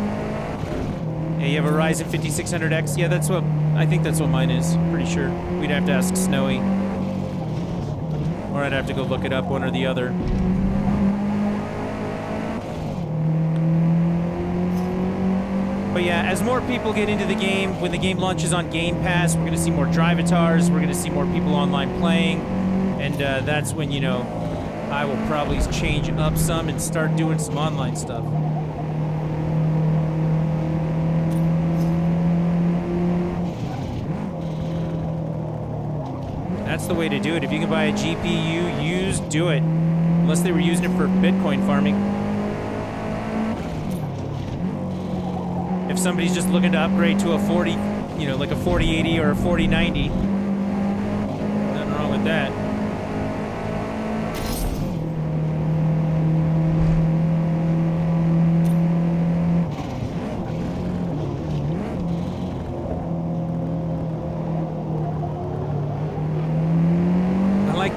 Yeah, you have a Ryzen 5600X? Yeah, I think that's what mine is. Pretty sure. We'd have to ask Snowy. Or I'd have to go look it up, one or the other. But yeah, as more people get into the game, when the game launches on Game Pass, we're going to see more drive avatars, we're going to see more people online playing, and that's when, you know, I will probably change up some and start doing some online stuff. That's the way to do it. If you can buy a GPU used, do it. Unless they were using it for Bitcoin farming. If somebody's just looking to upgrade to a 40, you know, like a 4080 or a 4090, nothing wrong with that.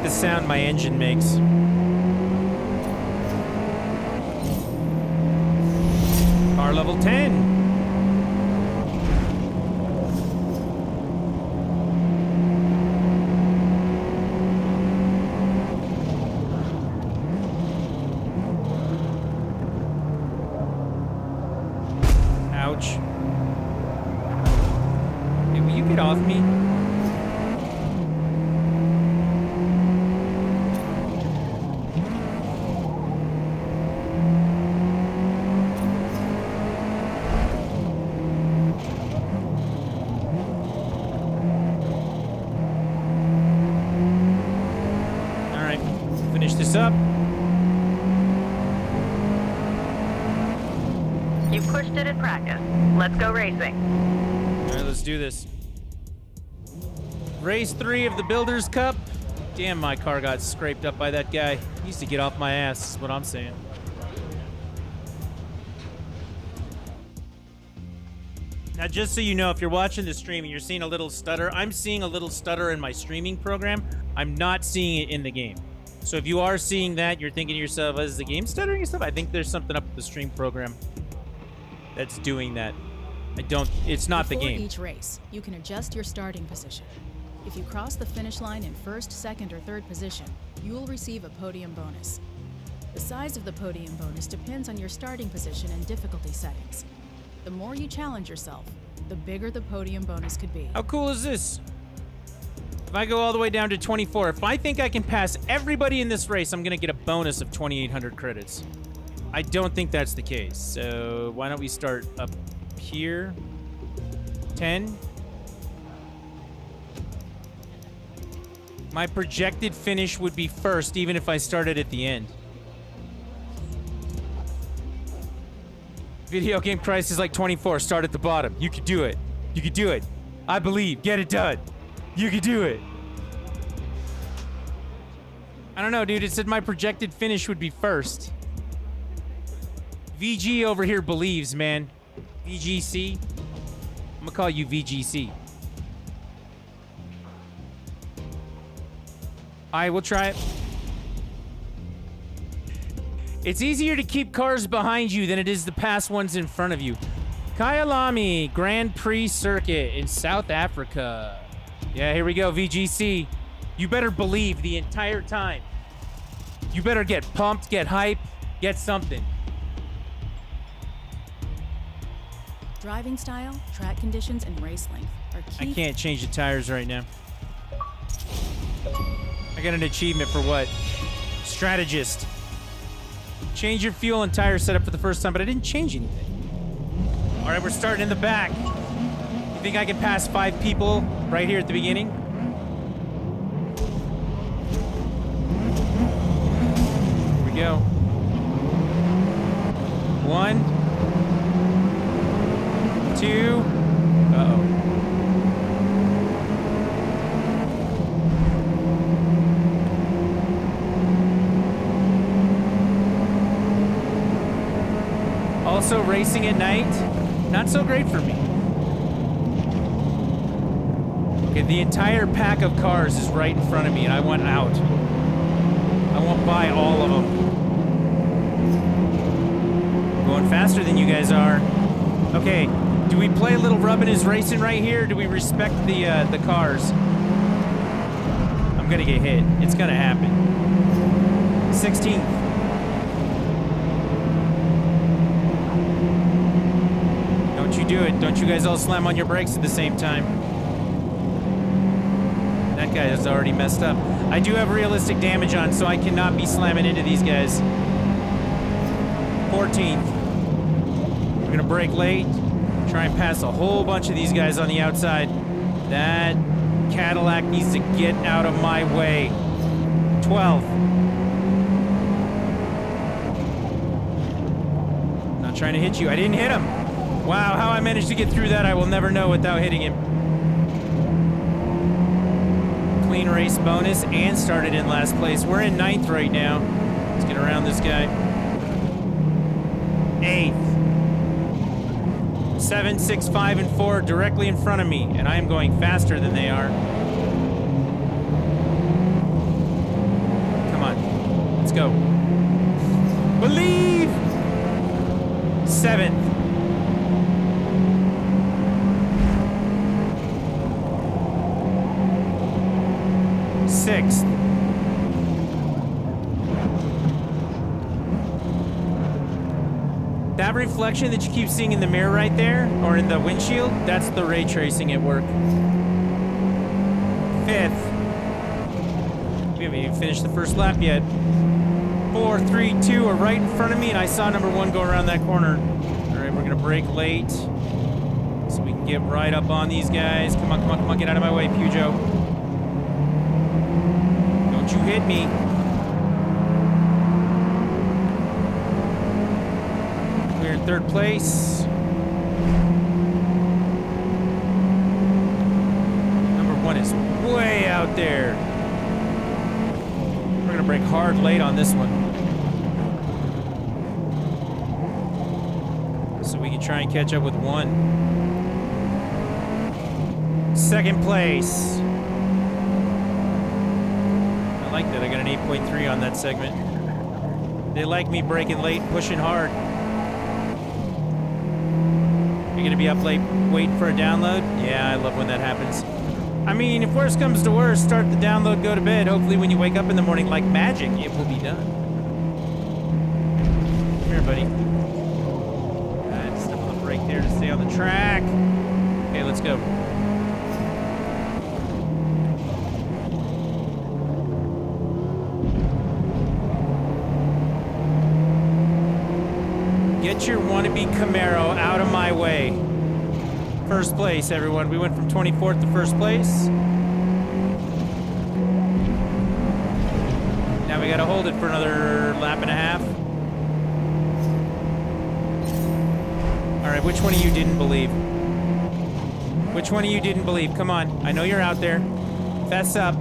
The sound my engine makes. Car level 10. Ouch. Hey, will you get off me? Up. You pushed it in practice. Let's go racing. All right, let's do this. Race 3 of the Builders Cup. Damn, my car got scraped up by that guy. He needs to get off my ass, is what I'm saying. Now, just so you know, if you're watching the stream and you're seeing a little stutter, I'm seeing a little stutter in my streaming program. I'm not seeing it in the game. So if you are seeing that, you're thinking to yourself, is the game stuttering and stuff? I think there's something up with the stream program that's doing that. It's not the game. Before each race, you can adjust your starting position. If you cross the finish line in first, second, or third position, you will receive a podium bonus. The size of the podium bonus depends on your starting position and difficulty settings. The more you challenge yourself, the bigger the podium bonus could be. How cool is this? If I go all the way down to 24, if I think I can pass everybody in this race, I'm going to get a bonus of 2,800 credits. I don't think that's the case. So why don't we start up here? 10. My projected finish would be first, even if I started at the end. Video game crisis like 24. Start at the bottom. You could do it. You could do it. I believe. Get it done. You could do it. I don't know, dude. It said my projected finish would be first. VG over here believes, man. VGC. I'm gonna call you VGC. Alright, we'll try it. It's easier to keep cars behind you than it is to pass ones in front of you. Kyalami Grand Prix Circuit in South Africa. Yeah, here we go, VGC. You better believe the entire time. You better get pumped, get hype, get something. Driving style, track conditions, and race length are key. I can't change the tires right now. I got an achievement for what? Strategist. Change your fuel and tire setup for the first time, but I didn't change anything. All right, we're starting in the back. You think I can pass 5 people right here at the beginning? Here we go. 1, 2. Uh-oh. Also, racing at night, not so great for me. Okay, the entire pack of cars is right in front of me, and I want out. I want by all of them. Going faster than you guys are. Okay, do we play a little Rubbin' Is Racing right here? Or do we respect the cars? I'm gonna get hit. It's gonna happen. 16th. Don't you do it. Don't you guys all slam on your brakes at the same time. That guy has already messed up. I do have realistic damage on, so I cannot be slamming into these guys. 14th. We're gonna brake late. Try and pass a whole bunch of these guys on the outside. That Cadillac needs to get out of my way. 12th. Not trying to hit you. I didn't hit him. Wow, how I managed to get through that, I will never know without hitting him. Clean race bonus and started in last place. We're in 9th right now. Let's get around this guy. 8th. 7, 6, 5, and 4 directly in front of me, and I am going faster than they are. Come on. Let's go. Believe! 7th. 6th. That reflection that you keep seeing in the mirror right there, or in the windshield, that's the ray tracing at work. 5th. We haven't even finished the first lap yet. 4, 3, 2 are right in front of me, and I saw number 1 go around that corner. All right, we're gonna brake late, so we can get right up on these guys. Come on, come on, come on, get out of my way, Pujo. Don't you hit me. We're in 3rd place. Number 1 is way out there. We're gonna brake hard late on this one, so we can try and catch up with 1. Second place. I like that. I got an 8.3 on that segment. They like me breaking late, pushing hard. You're gonna be up late waiting for a download? Yeah, I love when that happens. I mean, if worse comes to worse, start the download, go to bed. Hopefully when you wake up in the morning like magic, it will be done. Come here, buddy. Step on the brake there to stay on the track. Okay, let's go. Get your wannabe Camaro out of my way. First place, everyone. We went from 24th to first place. Now we gotta hold it for another lap and a half. All right, which one of you didn't believe? Which one of you didn't believe? Come on, I know you're out there. Fess up.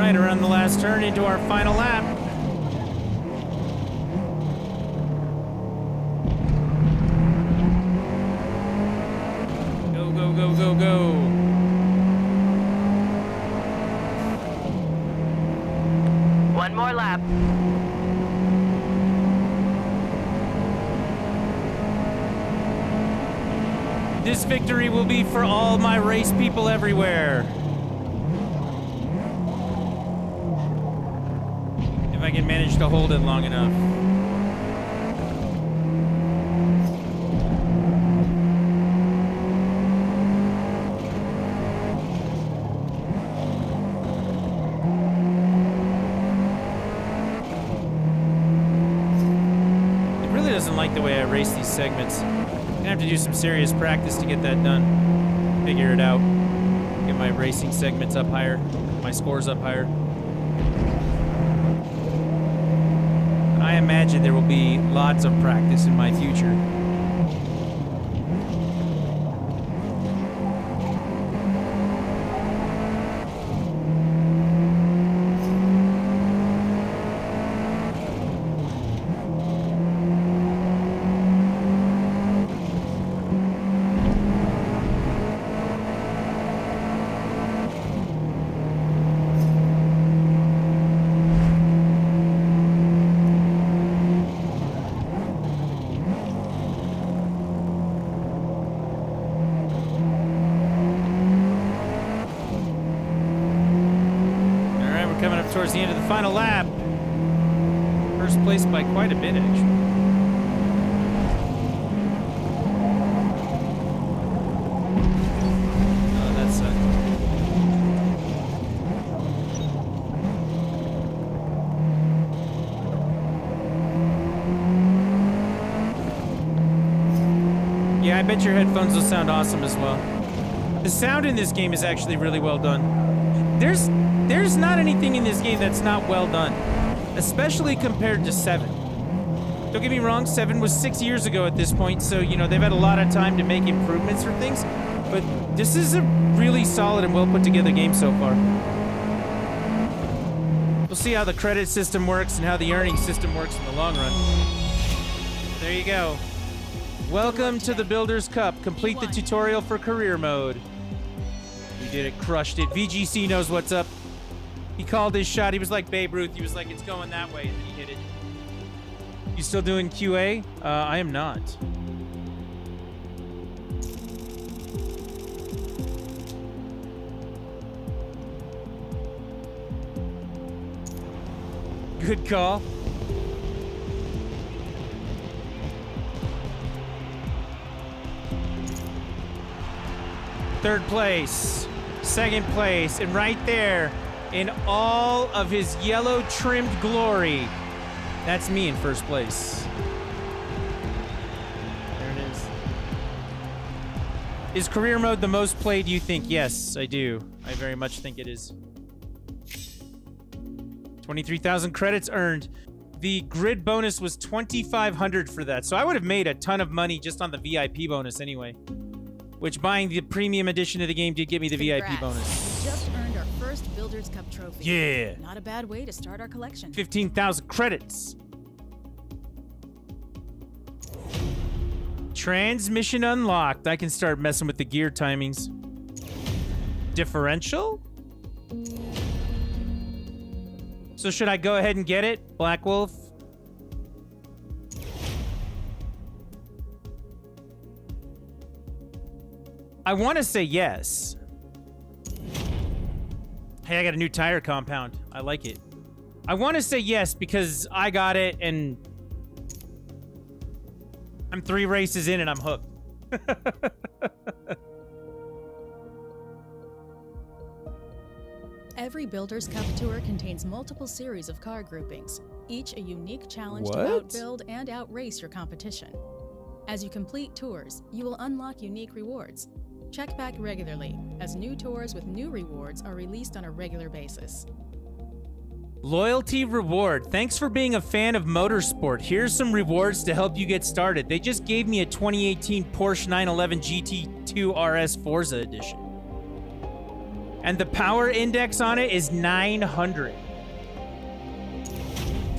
Around the last turn into our final lap. Go, go, go, go, go. One more lap. This victory will be for all my race people everywhere. If I can manage to hold it long enough. It really doesn't like the way I race these segments. I'm gonna have to do some serious practice to get that done. Figure it out. Get my racing segments up higher, my scores up higher. I imagine there will be lots of practice in my future. Coming up towards the end of the final lap. First place by quite a bit, actually. Oh, that sucked. Yeah, I bet your headphones will sound awesome as well. The sound in this game is actually really well done. There's not anything in this game that's not well done, especially compared to 7. Don't get me wrong, 7 was 6 years ago at this point, so, you know, they've had a lot of time to make improvements for things, but this is a really solid and well put together game so far. We'll see how the credit system works and how the earning system works in the long run. There you go. Welcome to the Builder's Cup. Complete the tutorial for career mode. We did it, crushed it. VGC knows what's up. He called his shot. He was like Babe Ruth. He was like, it's going that way, and then he hit it. You still doing QA? I am not. Good call. Third place, second place, and right there, in all of his yellow trimmed glory, that's me in first place. Is career mode the most played, you think? Yes, I do. I very much think it is. 23,000 credits earned. The grid bonus was 2,500 for that. So I would have made a ton of money just on the VIP bonus anyway. Which buying the premium edition of the game did get me the Congrats. VIP bonus. We just earned our first Builder's Cup trophy. Yeah. Not a bad way to start our collection. 15,000 credits. Transmission unlocked. I can start messing with the gear timings. Differential? So should I go ahead and get it, Black Wolf? I want to say yes. Hey, I got a new tire compound. I like it. I want to say yes because I got it and I'm 3 races in and I'm hooked. Every Builder's Cup tour contains multiple series of car groupings, each a unique challenge to What? outbuild and outrace your competition. As you complete tours, you will unlock unique rewards. Check back regularly, as new tours with new rewards are released on a regular basis. Loyalty reward. Thanks for being a fan of motorsport. Here's some rewards to help you get started. They just gave me a 2018 Porsche 911 GT2 RS Forza edition. And the power index on it is 900.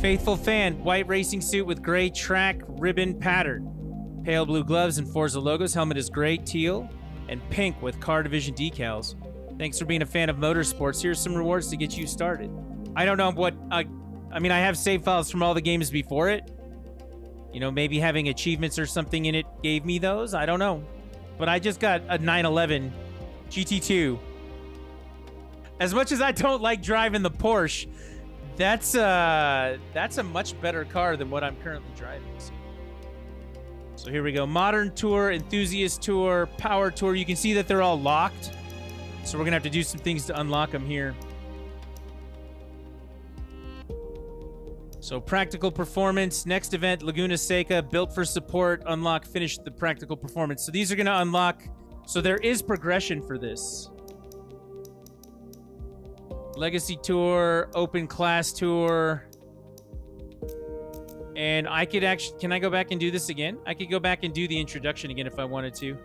Faithful fan, white racing suit with gray track ribbon pattern. Pale blue gloves and Forza logos. Helmet is gray, teal, and pink with car division decals. Thanks for being a fan of motorsports. Here's some rewards to get you started. I don't know what... I mean, I have save files from all the games before it. You know, maybe having achievements or something in it gave me those. I don't know. But I just got a 911 GT2. As much as I don't like driving the Porsche, that's a much better car than what I'm currently driving. So here we go. Modern Tour, Enthusiast Tour, Power Tour. You can see that they're all locked. So we're going to have to do some things to unlock them here. So Practical Performance, next event, Laguna Seca, built for support, unlock, finish the Practical Performance. So these are going to unlock. So there is progression for this. Legacy Tour, Open Class Tour. And I could actually... Can I go back and do this again? I could go back and do the introduction again if I wanted to.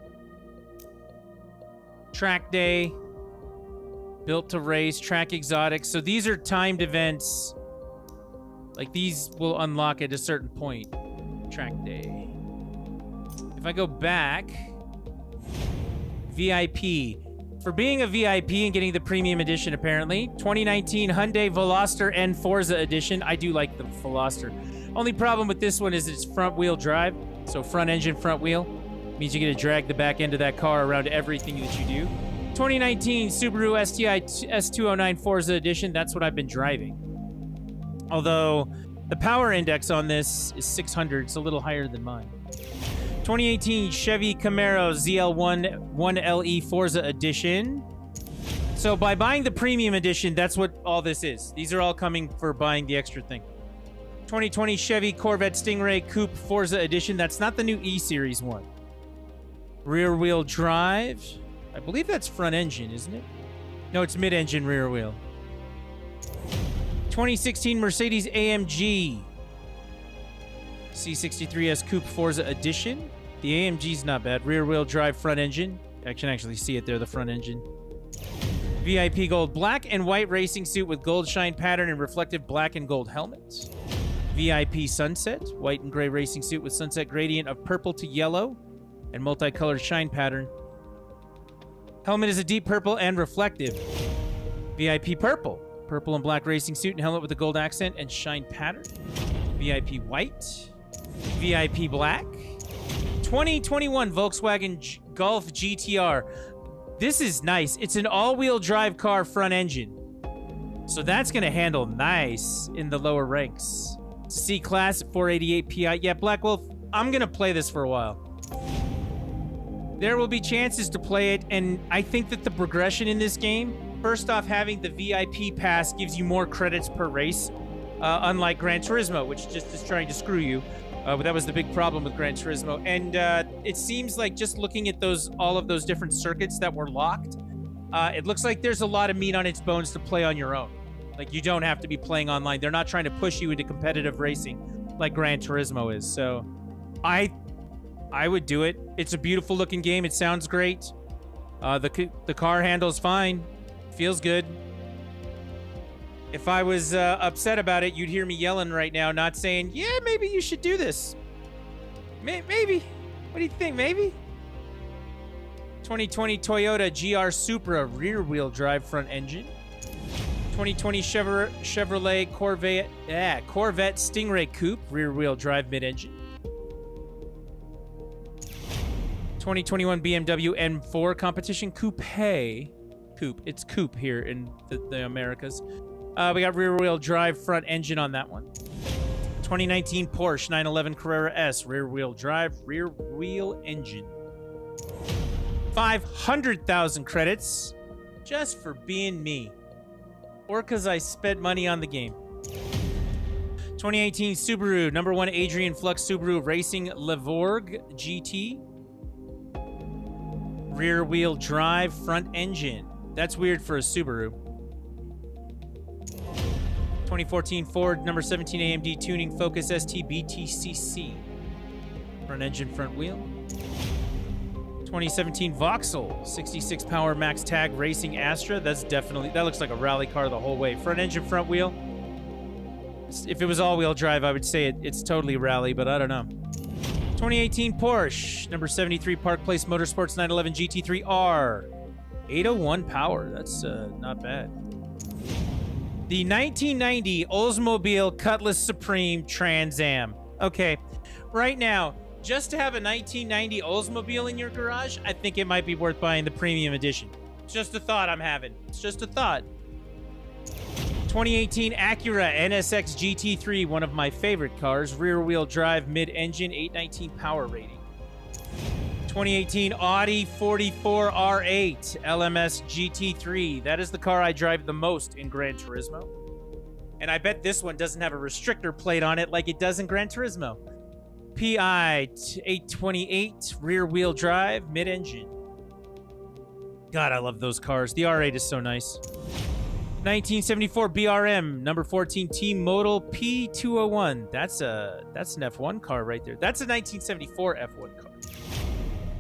Track Day. Built to Race. Track Exotics. So these are timed events. Like, these will unlock at a certain point. Track Day. If I go back... VIP. For being a VIP and getting the premium edition, apparently. 2019 Hyundai Veloster and Forza edition. I do like the Veloster. Only problem with this one is it's front-wheel drive. So front engine, front wheel. Means you get to drag the back end of that car around everything that you do. 2019 Subaru STI S209 Forza edition. That's what I've been driving. Although the power index on this is 600. It's a little higher than mine. 2018 Chevy Camaro ZL1 1LE Forza Edition. So by buying the premium edition, that's what all this is. These are all coming for buying the extra thing. 2020 Chevy Corvette Stingray Coupe Forza Edition. That's not the new E-Series one. Rear wheel drive. I believe that's front engine, isn't it? No, it's mid-engine rear wheel. 2016 Mercedes AMG C63S Coupe Forza Edition. The AMG's not bad. Rear-wheel drive, front engine. I can actually see it there, the front engine. VIP Gold Black and White racing suit with gold shine pattern and reflective black and gold helmet. VIP Sunset. White and gray racing suit with sunset gradient of purple to yellow and multicolored shine pattern. Helmet is a deep purple and reflective. VIP Purple. Purple and black racing suit and helmet with a gold accent and shine pattern. VIP White. VIP Black. 2021 Volkswagen Golf GTR. This is nice. It's an all-wheel drive car front engine. So that's going to handle nice in the lower ranks. C-Class at 488 PI. Yeah, Black Wolf, I'm going to play this for a while. There will be chances to play it, and I think that the progression in this game, first off, having the VIP pass gives you more credits per race, unlike Gran Turismo, which just is trying to screw you. But that was the big problem with Gran Turismo. And it seems like just looking at all of those different circuits that were locked, it looks like there's a lot of meat on its bones to play on your own. Like, you don't have to be playing online. They're not trying to push you into competitive racing like Gran Turismo is. So I would do it. It's a beautiful looking game. It sounds great. The car handles fine. Feels good. If I was upset about it, you'd hear me yelling right now, not saying, yeah, maybe you should do this. Maybe. What do you think? Maybe? 2020 Toyota GR Supra rear-wheel drive front engine. 2020 Chevrolet Corvette Stingray Coupe rear-wheel drive mid-engine. 2021 BMW M4 Competition Coupe. It's coupe here in the Americas. We got rear-wheel drive front engine on that one. 2019 Porsche 911 Carrera S rear-wheel drive, rear-wheel engine. 500,000 credits just for being me. Or because I spent money on the game. 2018 Subaru number 1 Adrian Flux Subaru Racing Levorg GT. Rear-wheel drive front engine. That's weird for a Subaru. 2014 Ford number 17 AMD Tuning Focus ST BTCC. Front engine, front wheel. 2017 Vauxhall 66 Power Max Tag Racing Astra. That looks like a rally car the whole way. Front engine, front wheel. If it was all-wheel drive, I would say it's totally rally, but I don't know. 2018 Porsche number 73 Park Place Motorsports 911 GT3R. 801 power. That's not bad. The 1990 Oldsmobile Cutlass Supreme Trans Am. Okay, right now, just to have a 1990 Oldsmobile in your garage, I think it might be worth buying the premium edition. It's just a thought I'm having. It's just a thought. 2018 Acura NSX GT3, one of my favorite cars. Rear-wheel drive, mid-engine, 819 power rating. 2018 Audi 44 R8 LMS GT3. That is the car I drive the most in Gran Turismo. And I bet this one doesn't have a restrictor plate on it like it does in Gran Turismo. PI 828 rear-wheel drive, mid-engine. God, I love those cars. The R8 is so nice. 1974 BRM number 14 T-Modal P201. That's an F1 car right there. That's a 1974 F1 car.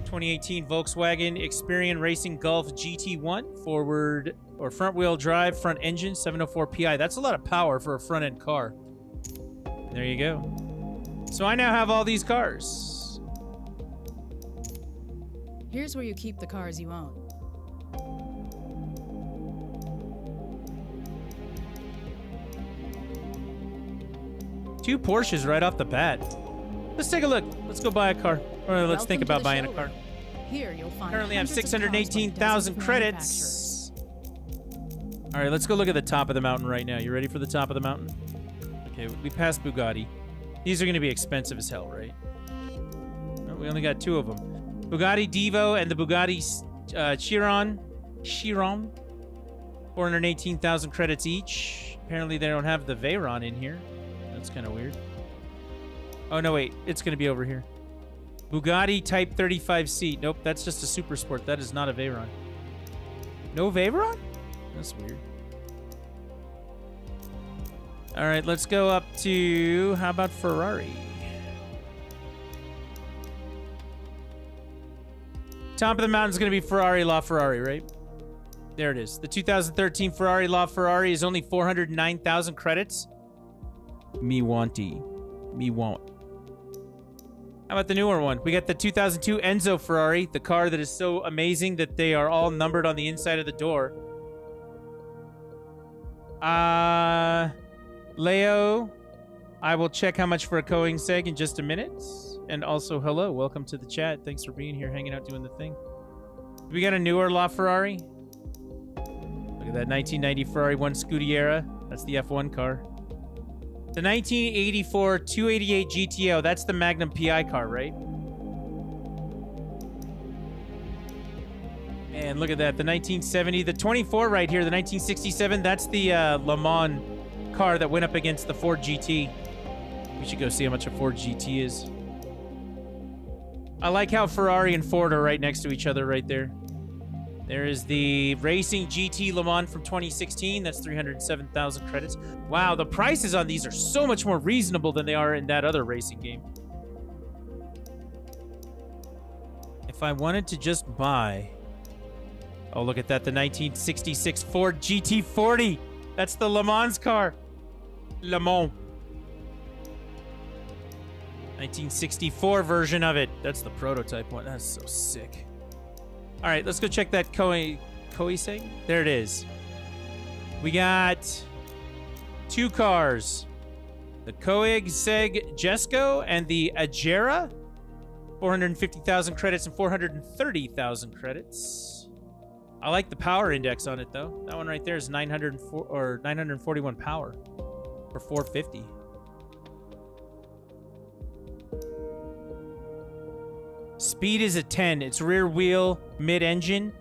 2018 Volkswagen Experian Racing Golf GT1 forward or front wheel drive front engine 704 PI. That's a lot of power for a front end car. There you go. So I now have all these cars. Here's where you keep the cars you own. Two Porsches right off the bat. Let's take a look. Let's go buy a car. Or let's think about buying a car. Here you'll find Currently have hundreds of cars by 618,000 dozens of credits. All right, let's go look at the top of the mountain right now. You ready for the top of the mountain? Okay, we passed Bugatti. These are going to be expensive as hell, right? Oh, we only got two of them. Bugatti Divo and the Bugatti Chiron. 418,000 credits each. Apparently they don't have the Veyron in here. That's kind of weird. Oh, no, wait. It's going to be over here. Bugatti Type 35C. Nope, that's just a Super Sport. That is not a Veyron. No Veyron? That's weird. All right, let's go up to... How about Ferrari? Top of the mountain is going to be Ferrari LaFerrari, right? There it is. The 2013 Ferrari LaFerrari is only 409,000 credits. Me wanty. Me want. How about the newer one? We got the 2002 Enzo Ferrari, the car that is so amazing that they are all numbered on the inside of the door. Leo, I will check how much for a Koenigsegg in just a minute. And also, hello, welcome to the chat. Thanks for being here, hanging out, doing the thing. We got a newer LaFerrari. Look at that 1990 Ferrari 1 Scudiera. That's the F1 car. The 1984 288 GTO, that's the Magnum PI car, right? And look at that, the 1970, the 24 right here, the 1967, that's the Le Mans car that went up against the Ford GT. We should go see how much a Ford GT is. I like how Ferrari and Ford are right next to each other right there. There is the Racing GT Le Mans from 2016. That's 307,000 credits. Wow, the prices on these are so much more reasonable than they are in that other racing game. If I wanted to just buy... Oh, look at that. The 1966 Ford GT40. That's the Le Mans car. Le Mans. 1964 version of it. That's the prototype one. That's so sick. All right, let's go check that Koenigsegg. There it is. We got 2 cars. The Koenigsegg Jesko and the Agera. 450,000 credits and 430,000 credits. I like the power index on it, though. That one right there is 904 or 941 power for 450. Speed is a 10. It's rear wheel, mid-engine.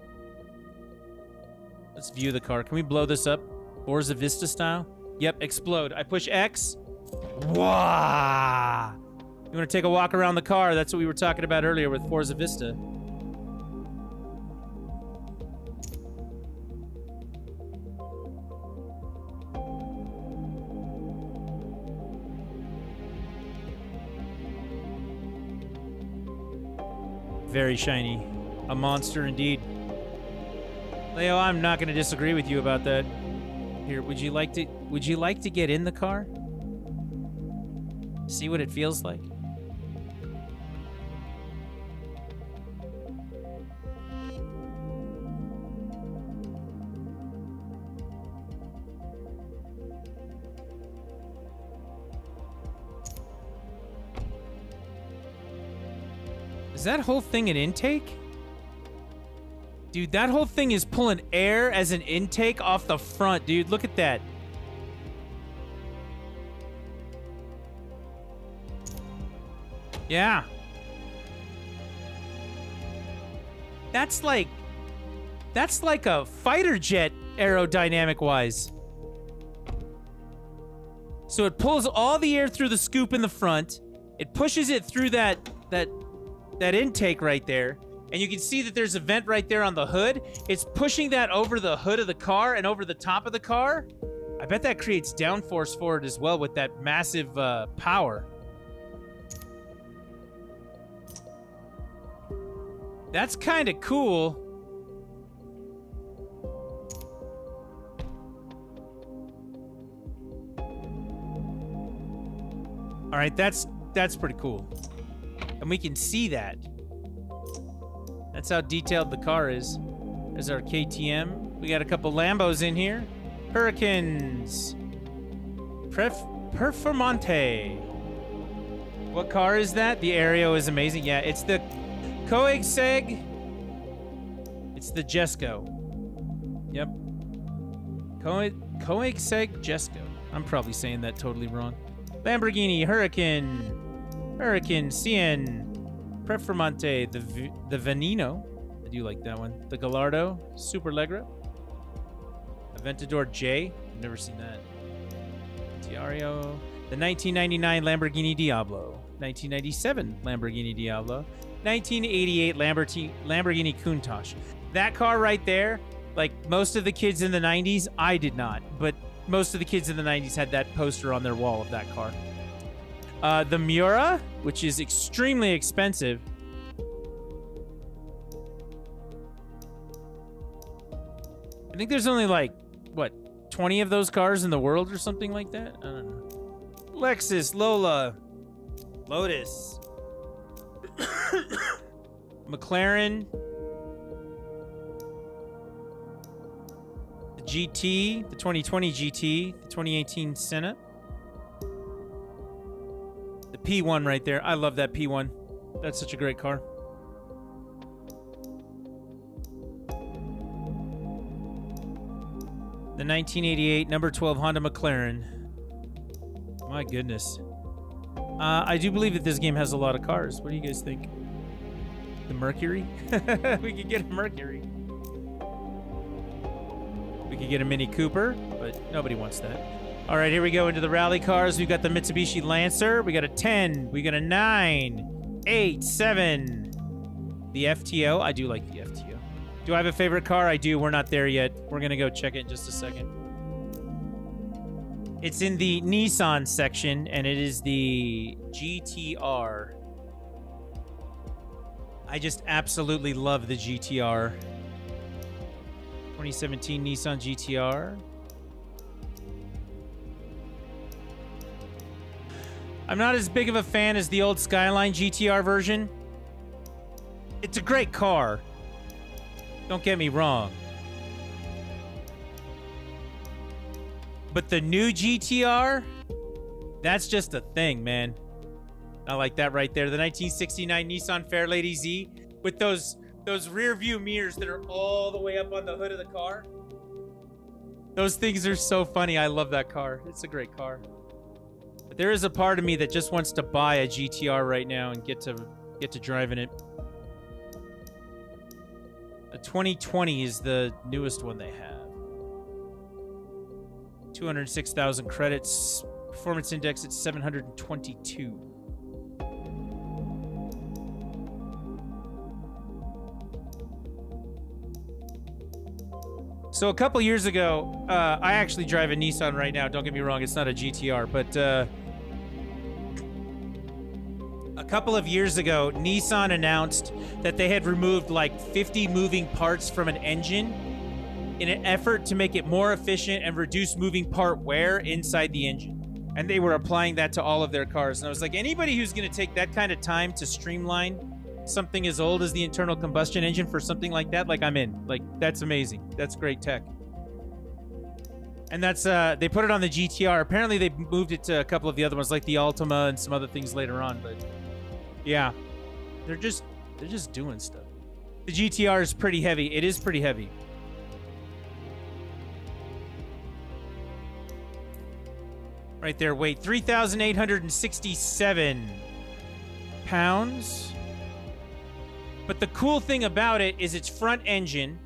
Let's view the car. Can we blow this up? Forza Vista style? Yep, explode. I push X. Wow! You want to take a walk around the car? That's what we were talking about earlier with Forza Vista. Very shiny. A monster indeed. Leo, I'm not going to disagree with you about that. Here, would you like to get in the car? See what it feels like? Is that whole thing an intake? Dude, that whole thing is pulling air as an intake off the front, dude. Look at that. Yeah. That's like a fighter jet aerodynamic-wise. So it pulls all the air through the scoop in the front. It pushes it through that intake right there, and you can see that there's a vent right there on the hood. It's pushing that over the hood of the car and over the top of the car. I bet that creates downforce for it as well with that massive power. That's kind of cool. All right, that's pretty cool. And we can see that. That's how detailed the car is. There's our KTM. We got a couple Lambos in here. Hurricanes. Performante. What car is that? The Aereo is amazing. Yeah, it's the Koenigsegg. It's the Jesko. Yep. Koenigsegg Jesko. I'm probably saying that totally wrong. Lamborghini Huracan. Hurricane, Cien, Performante, the Veneno. I do like that one. The Gallardo, Superleggera. Aventador J. I've never seen that. Tiario. The 1999 Lamborghini Diablo. 1997 Lamborghini Diablo. 1988 Lamborghini Countach. That car right there, like most of the kids in the 90s, I did not. But most of the kids in the 90s had that poster on their wall of that car. The Miura, which is extremely expensive. I think there's only like, what, 20 of those cars in the world or something like that? I don't know. Lexus, Lola, Lotus, McLaren, the GT, the 2020 GT, the 2018 Senna. P1 right there. I love that P1. That's such a great car. The 1988 number 12 Honda McLaren. My goodness. I do believe that this game has a lot of cars. What do you guys think? The Mercury? We could get a Mercury. We could get a Mini Cooper, but nobody wants that. All right, here we go into the rally cars. We've got the Mitsubishi Lancer. We got a 10. We got a 9, 8, 7. The FTO. I do like the FTO. Do I have a favorite car? I do. We're not there yet. We're going to go check it in just a second. It's in the Nissan section, and it is the GTR. I just absolutely love the GTR. 2017 Nissan GTR. I'm not as big of a fan as the old Skyline GTR version. It's a great car. Don't get me wrong. But the new GTR, that's just a thing, man. I like that right there. The 1969 Nissan Fairlady Z with those rear view mirrors that are all the way up on the hood of the car. Those things are so funny. I love that car. It's a great car. But there is a part of me that just wants to buy a GTR right now and get to driving it. The 2020 is the newest one they have. 206,000 credits. Performance index at 722. So a couple years ago, I actually drive a Nissan right now. Don't get me wrong, it's not a GTR, but a couple of years ago, Nissan announced that they had removed like 50 moving parts from an engine in an effort to make it more efficient and reduce moving part wear inside the engine. And they were applying that to all of their cars. And I was like, anybody who's going to take that kind of time to streamline something as old as the internal combustion engine for something like that, like, I'm in. Like, that's amazing. That's great tech. And that's, they put it on the GTR. Apparently they moved it to a couple of the other ones, like the Altima and some other things later on. But yeah, they're just doing stuff. The GTR is pretty heavy. It is pretty heavy. Right there, weight 3,867 pounds. But the cool thing about it is it's front engine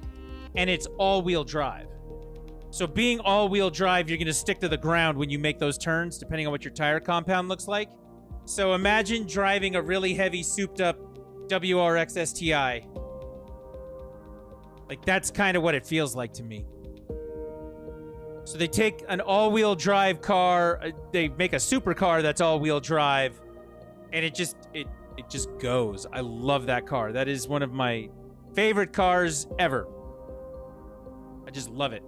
and it's all-wheel drive. So being all-wheel drive, you're going to stick to the ground when you make those turns, depending on what your tire compound looks like. So imagine driving a really heavy, souped-up WRX STI. Like, that's kind of what it feels like to me. So they take an all-wheel drive car, they make a supercar that's all-wheel drive, and it just goes. I love that car. That is one of my favorite cars ever. I just love it.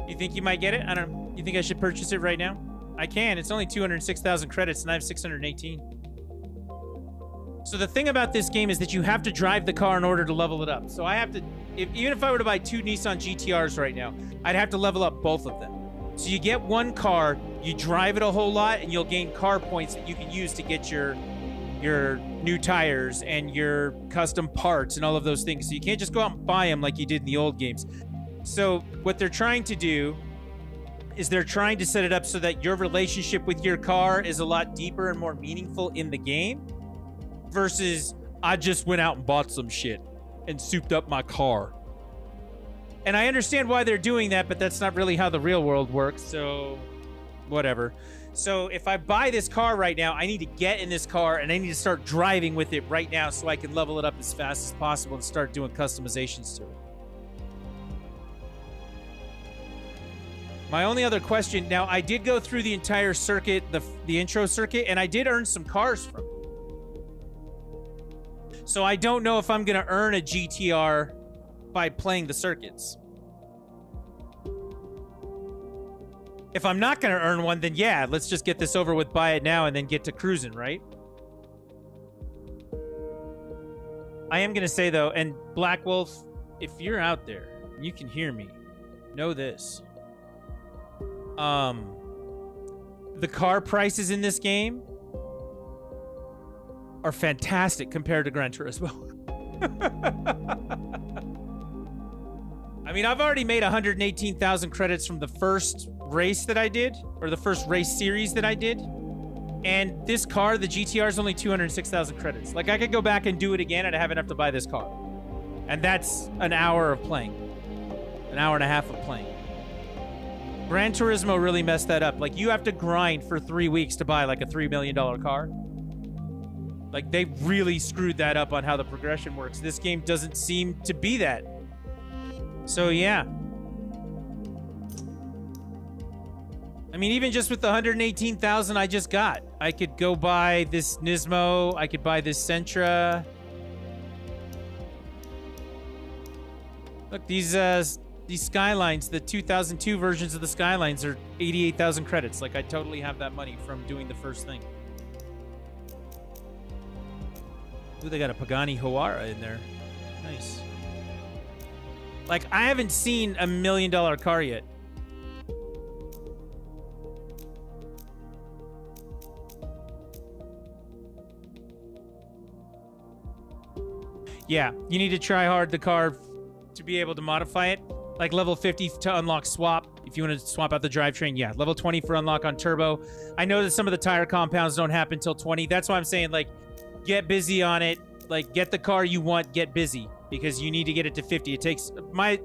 You think you might get it? I don't know. You think I should purchase it right now? I can. It's only 206,000 credits, and I have 618. So the thing about this game is that you have to drive the car in order to level it up. So I have to, even if I were to buy 2 Nissan GTRs right now, I'd have to level up both of them. So you get one car, you drive it a whole lot, and you'll gain car points that you can use to get your new tires and your custom parts and all of those things. So you can't just go out and buy them like you did in the old games. So what they're trying to do is they're trying to set it up so that your relationship with your car is a lot deeper and more meaningful in the game versus I just went out and bought some shit and souped up my car. And I understand why they're doing that, but that's not really how the real world works, so whatever. So if I buy this car right now, I need to get in this car and I need to start driving with it right now so I can level it up as fast as possible and start doing customizations to it. My only other question, now I did go through the entire circuit, the intro circuit, and I did earn some cars from it. So I don't know if I'm going to earn a GTR by playing the circuits. If I'm not going to earn one, then yeah, let's just get this over with, buy it now, and then get to cruising, right? I am going to say, though, and Black Wolf, if you're out there and you can hear me, know this. The car prices in this game are fantastic compared to Gran Turismo. I mean, I've already made 118,000 credits from the first race that I did, or the first race series that I did. And this car, the GTR, is only 206,000 credits. Like, I could go back and do it again and I have enough to buy this car. And that's an hour of playing. An hour and a half of playing. Gran Turismo really messed that up. Like, you have to grind for 3 weeks to buy, like, a $3 million car. Like, they really screwed that up on how the progression works. This game doesn't seem to be that. So, yeah. I mean, even just with the 118,000 I just got, I could go buy this Nismo. I could buy this Sentra. Look, these Skylines, the 2002 versions of the Skylines are 88,000 credits. Like, I totally have that money from doing the first thing. Ooh, they got a Pagani Huayra in there. Nice. Like, I haven't seen a $1 million car yet. Yeah, you need to try hard the car to be able to modify it. Like level 50 to unlock swap. If you want to swap out the drivetrain, yeah. Level 20 for unlock on turbo. I know that some of the tire compounds don't happen until 20. That's why I'm saying, like, get busy on it. Like, get the car you want, get busy. Because you need to get it to 50. It takes... The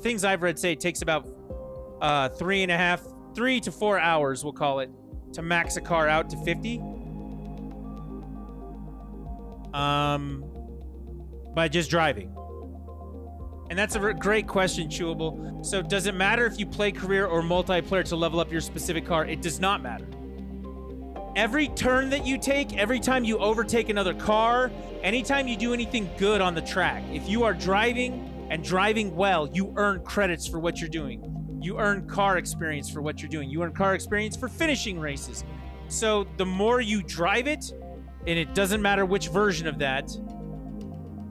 things I've read say it takes about 3 to 4 hours, we'll call it, to max a car out to 50. By just driving. And that's a great question, Chewable. So does it matter if you play career or multiplayer to level up your specific car? It does not matter. Every turn that you take, every time you overtake another car, anytime you do anything good on the track, if you are driving and driving well, you earn credits for what you're doing. You earn car experience for what you're doing. You earn car experience for finishing races. So the more you drive it, and it doesn't matter which version of that,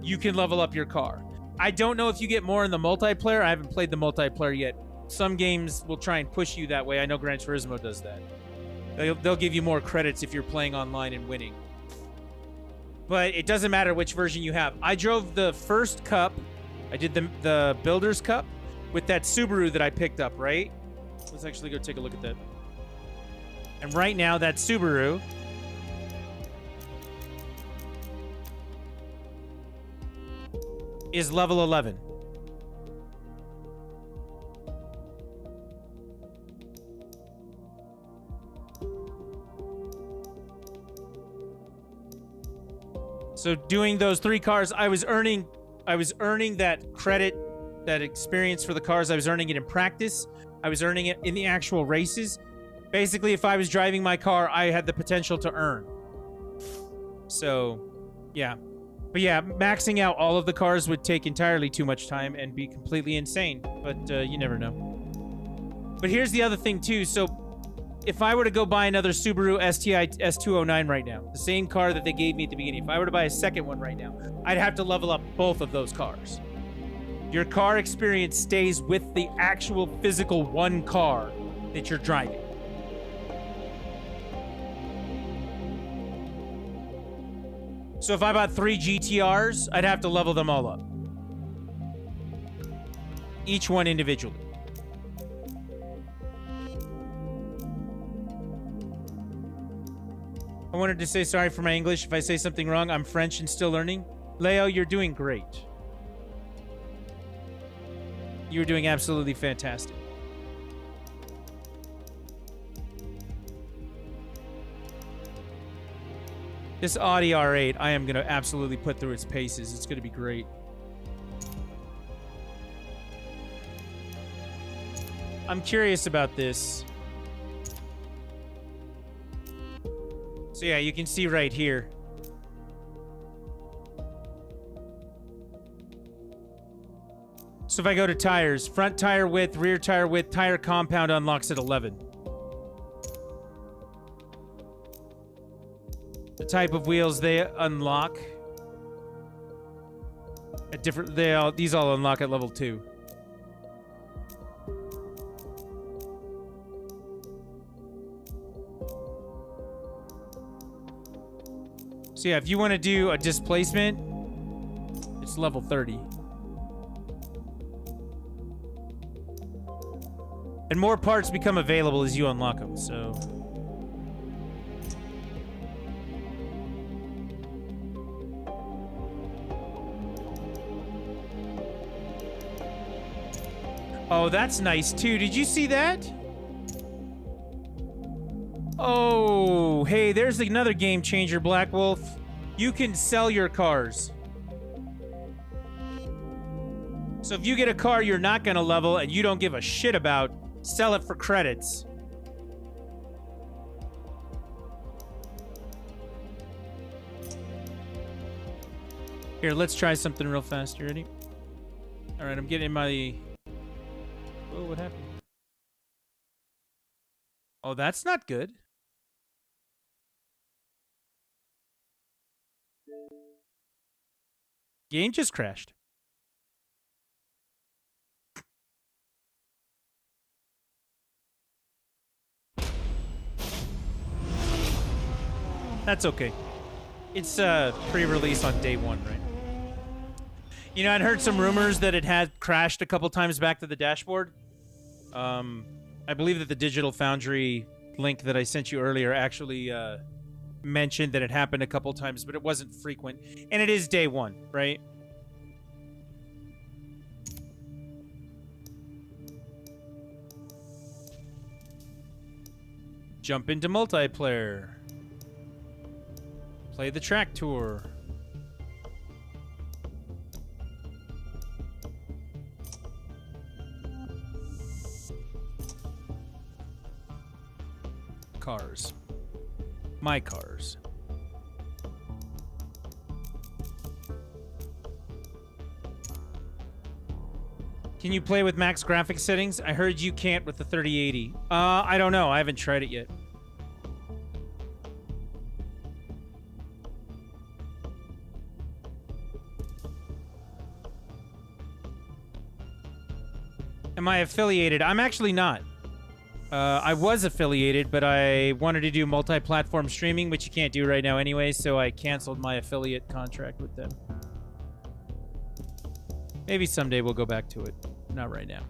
you can level up your car. I don't know if you get more in the multiplayer. I haven't played the multiplayer yet. Some games will try and push you that way. I know Gran Turismo does that. They'll give you more credits if you're playing online and winning. But it doesn't matter which version you have. I drove the first Cup. I did the Builder's Cup with that Subaru that I picked up, right? Let's actually go take a look at that. And right now, that Subaru is level 11. So doing those 3 cars, I was earning that credit, that experience for the cars. I was earning it in practice. I was earning it in the actual races. Basically, if I was driving my car, I had the potential to earn. So, yeah. But yeah, maxing out all of the cars would take entirely too much time and be completely insane. But you never know. But here's the other thing, too. So if I were to go buy another Subaru STI S209 right now, the same car that they gave me at the beginning, if I were to buy a second one right now, I'd have to level up both of those cars. Your car experience stays with the actual physical one car that you're driving. So if I bought 3 GTRs, I'd have to level them all up. Each one individually. I wanted to say sorry for my English. If I say something wrong, I'm French and still learning. Leo, you're doing great. You're doing absolutely fantastic. This Audi R8, I am going to absolutely put through its paces. It's going to be great. I'm curious about this. So yeah, you can see right here. So if I go to tires, front tire width, rear tire width, tire compound unlocks at 11. The type of wheels they unlock at different, these all unlock at level 2. So yeah, if you want to do a displacement, it's level 30. And more parts become available as you unlock them, so... Oh, that's nice too. Did you see that? Oh, hey, there's another game changer, Black Wolf. You can sell your cars. So if you get a car you're not going to level and you don't give a shit about, sell it for credits. Here, let's try something real fast. You ready? All right, I'm getting my... Oh, what happened? Oh, that's not good. Game just crashed. That's okay. It's pre-release on day one, right? You know, I'd heard some rumors that it had crashed a couple times back to the dashboard. I believe that the Digital Foundry link that I sent you earlier actually mentioned that it happened a couple times, but it wasn't frequent. And it is day one, right? Jump into multiplayer. Play the track tour. Cars. My cars. Can you play with max graphics settings? I heard you can't with the 3080. I don't know. I haven't tried it yet. Am I affiliated? I'm actually not. I was affiliated, but I wanted to do multi-platform streaming, which you can't do right now anyway, so I canceled my affiliate contract with them. Maybe someday we'll go back to it. Not right now.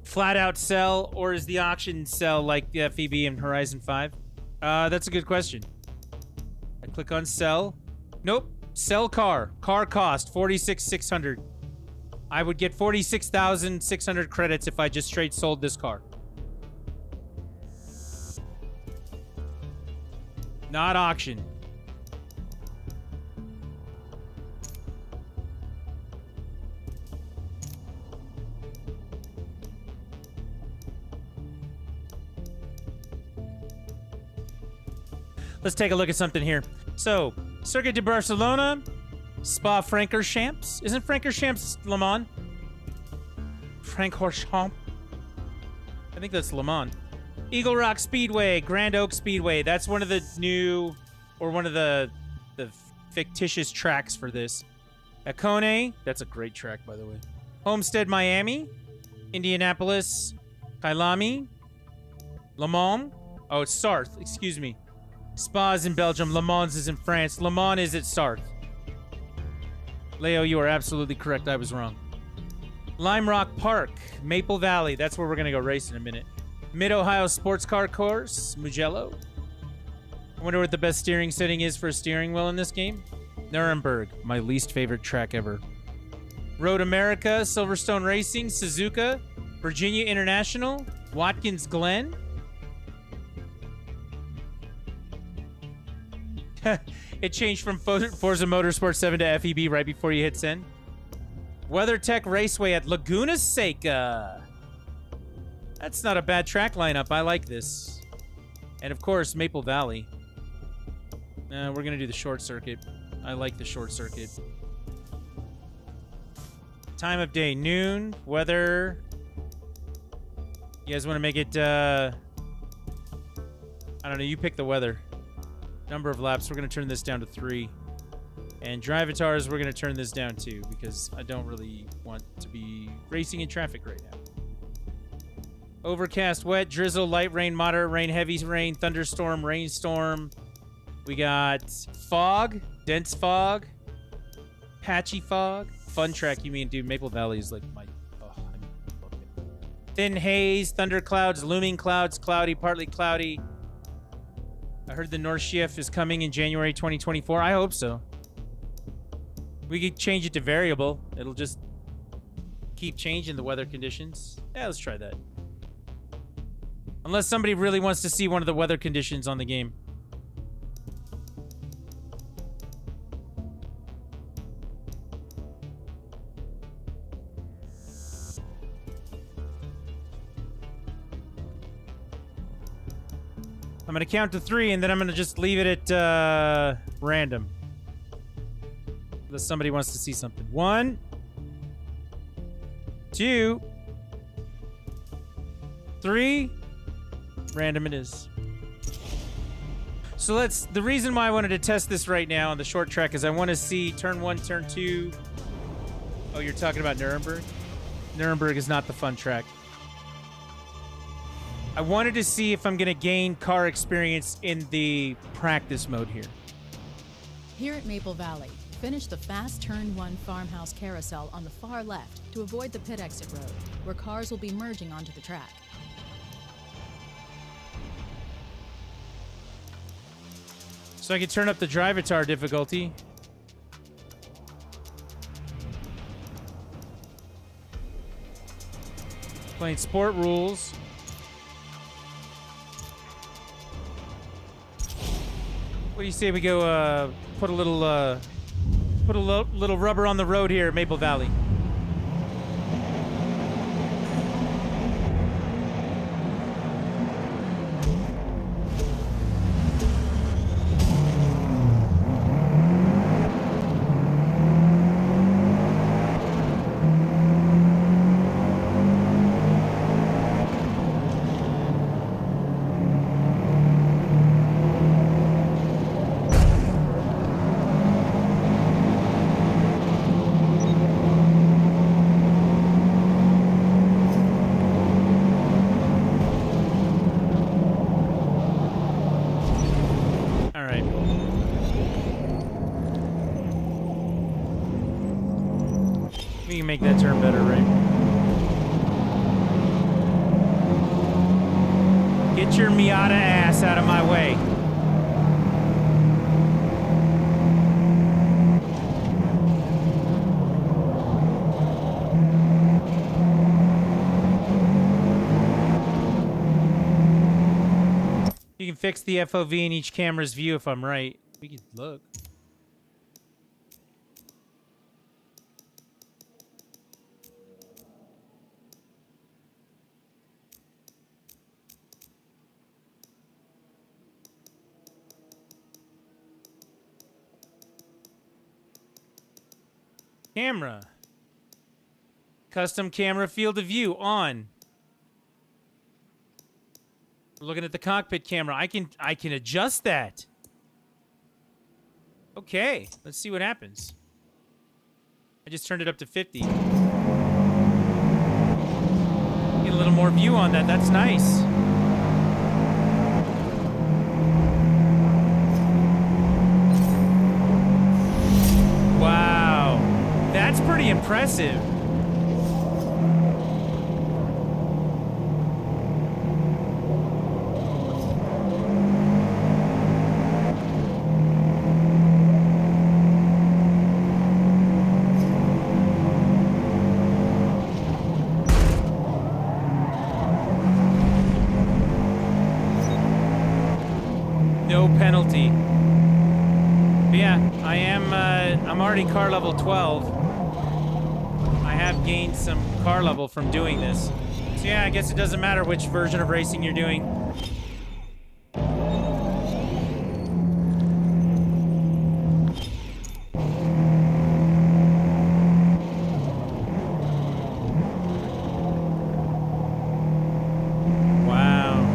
Flat out sell, or is the auction sell like the FEB and Horizon 5? That's a good question. I click on sell. Nope. Sell car. Car cost 46,600. I would get 46,600 credits if I just straight sold this car. Not auction. Let's take a look at something here. So, Circuit de Barcelona, Spa-Francorchamps. Isn't Francorchamps Le Mans? Francorchamps? I think that's Le Mans. Eagle Rock Speedway, Grand Oak Speedway. That's one of the new, or one of the fictitious tracks for this. Econe, that's a great track, by the way. Homestead, Miami. Indianapolis, Kailami. Le Mans. Oh, it's Sarthe, excuse me. Spa is in Belgium, Le Mans is in France. Le Mans is at Sarthe. Leo, you are absolutely correct. I was wrong. Lime Rock Park, Maple Valley. That's where we're going to go race in a minute. Mid-Ohio Sports Car Course, Mugello. I wonder what the best steering setting is for a steering wheel in this game. Nuremberg, my least favorite track ever. Road America, Silverstone Racing, Suzuka, Virginia International, Watkins Glen. It changed from Forza Motorsport 7 to FEB right before you hit send. WeatherTech Raceway at Laguna Seca. That's not a bad track lineup. I like this. And of course, Maple Valley. We're going to do the short circuit. I like the short circuit. Time of day, noon. Weather. You guys want to make it, I don't know. You pick the weather. Number of laps, we're going to turn this down to 3. And Drivatars, we're going to turn this down to, because I don't really want to be racing in traffic right now. Overcast, wet, drizzle, light rain, moderate rain, heavy rain, thunderstorm, rainstorm. We got fog, dense fog, patchy fog. Fun track, you mean, dude. Maple Valley is like my... Oh, I love it. Thin haze, thunderclouds, looming clouds, cloudy, partly cloudy. I heard the North Shift is coming in January 2024. I hope so. We could change it to variable. It'll just keep changing the weather conditions. Yeah, let's try that. Unless somebody really wants to see one of the weather conditions on the game. I'm going to count to 3, and then I'm going to just leave it at random. Unless somebody wants to see something. 1, 2, 3. Random it is. So the reason why I wanted to test this right now on the short track is I want to see turn 1, turn 2. Oh, you're talking about Nuremberg? Nuremberg is not the fun track. I wanted to see if I'm going to gain car experience in the practice mode here. Here at Maple Valley, finish the fast turn 1 farmhouse carousel on the far left to avoid the pit exit road, where cars will be merging onto the track. So I can turn up the Drivatar difficulty. Playing sport rules. What do you say we go put a little rubber on the road here at Maple Valley? We can make that turn better, right? Get your Miata ass out of my way. You can fix the FOV in each camera's view if I'm right. We can look. Camera. Custom camera field of view on. We're looking at the cockpit camera. I can adjust that. Okay, let's see what happens. I just turned it up to 50. Get a little more view on that. That's nice. Wow. That's pretty impressive. No penalty. But yeah, I'm already car level 12. I have gained some car level from doing this. So yeah, I guess it doesn't matter which version of racing you're doing. Wow.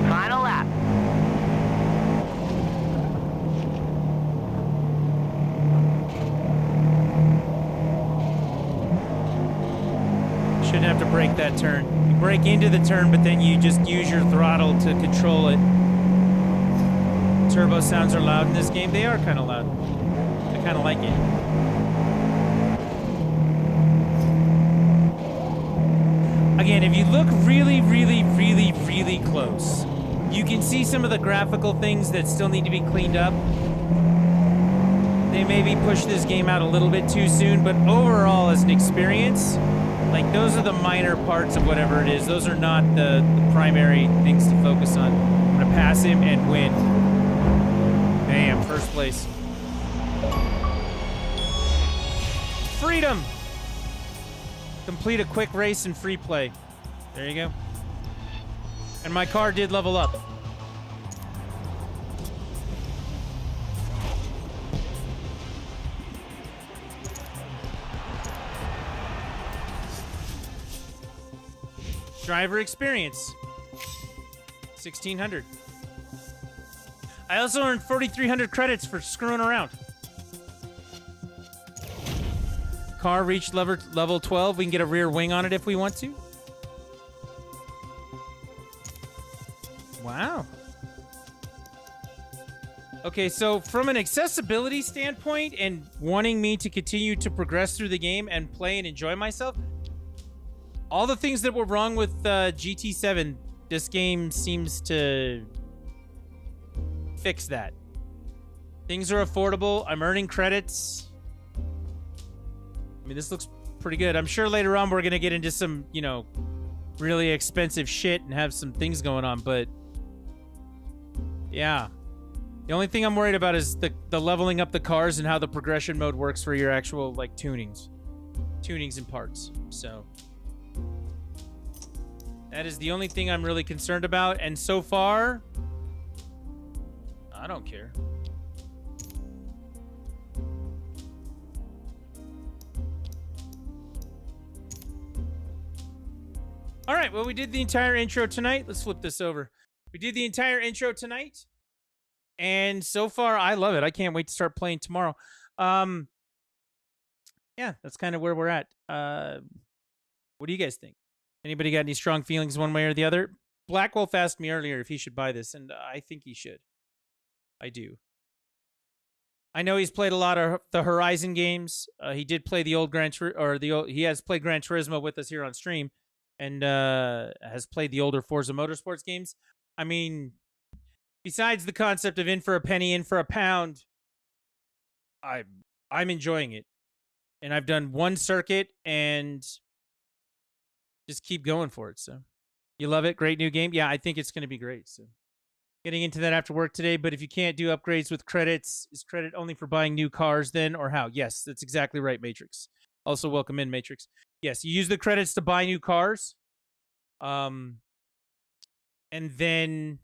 Final lap. Shouldn't have to brake that turn. You brake into the turn, but then you just use your throttle to control it. Turbo sounds are loud in this game. They are kind of loud. I kind of like it. Again, if you look really, really, really, really close, you can see some of the graphical things that still need to be cleaned up. They maybe pushed this game out a little bit too soon, but overall, as an experience, like, those are the minor parts of whatever it is. Those are not the primary things to focus on. I'm going to pass him and win. Bam, first place. Freedom! Complete a quick race and free play. There you go. And my car did level up. Driver experience. 1,600. I also earned 4,300 credits for screwing around. Car reached level 12. We can get a rear wing on it if we want to. Wow. Okay, so from an accessibility standpoint and wanting me to continue to progress through the game and play and enjoy myself, all the things that were wrong with GT7, this game seems to fix that. Things are affordable. I'm earning credits. I mean, this looks pretty good. I'm sure later on we're going to get into some, you know, really expensive shit and have some things going on, but yeah. The only thing I'm worried about is the leveling up the cars and how the progression mode works for your actual, like, tunings and parts. So that is the only thing I'm really concerned about, and so far, I don't care. All right, well, we did the entire intro tonight. Let's flip this over. We did the entire intro tonight, and so far, I love it. I can't wait to start playing tomorrow. Yeah, that's kind of where we're at. What do you guys think? Anybody got any strong feelings one way or the other? Black Wolf asked me earlier if he should buy this, and I think he should. I do. I know he's played a lot of the Horizon games. He did play the old he has played Gran Turismo with us here on stream, and has played the older Forza Motorsports games. I mean, besides the concept of in for a penny, in for a pound, I'm enjoying it. And I've done one circuit and just keep going for it. So you love it. Great new game. Yeah, I think it's going to be great. So getting into that after work today. But if you can't do upgrades with credits, is credit only for buying new cars then, or how? Yes, that's exactly right, Matrix. Also, welcome in, Matrix. Yes, you use the credits to buy new cars. And then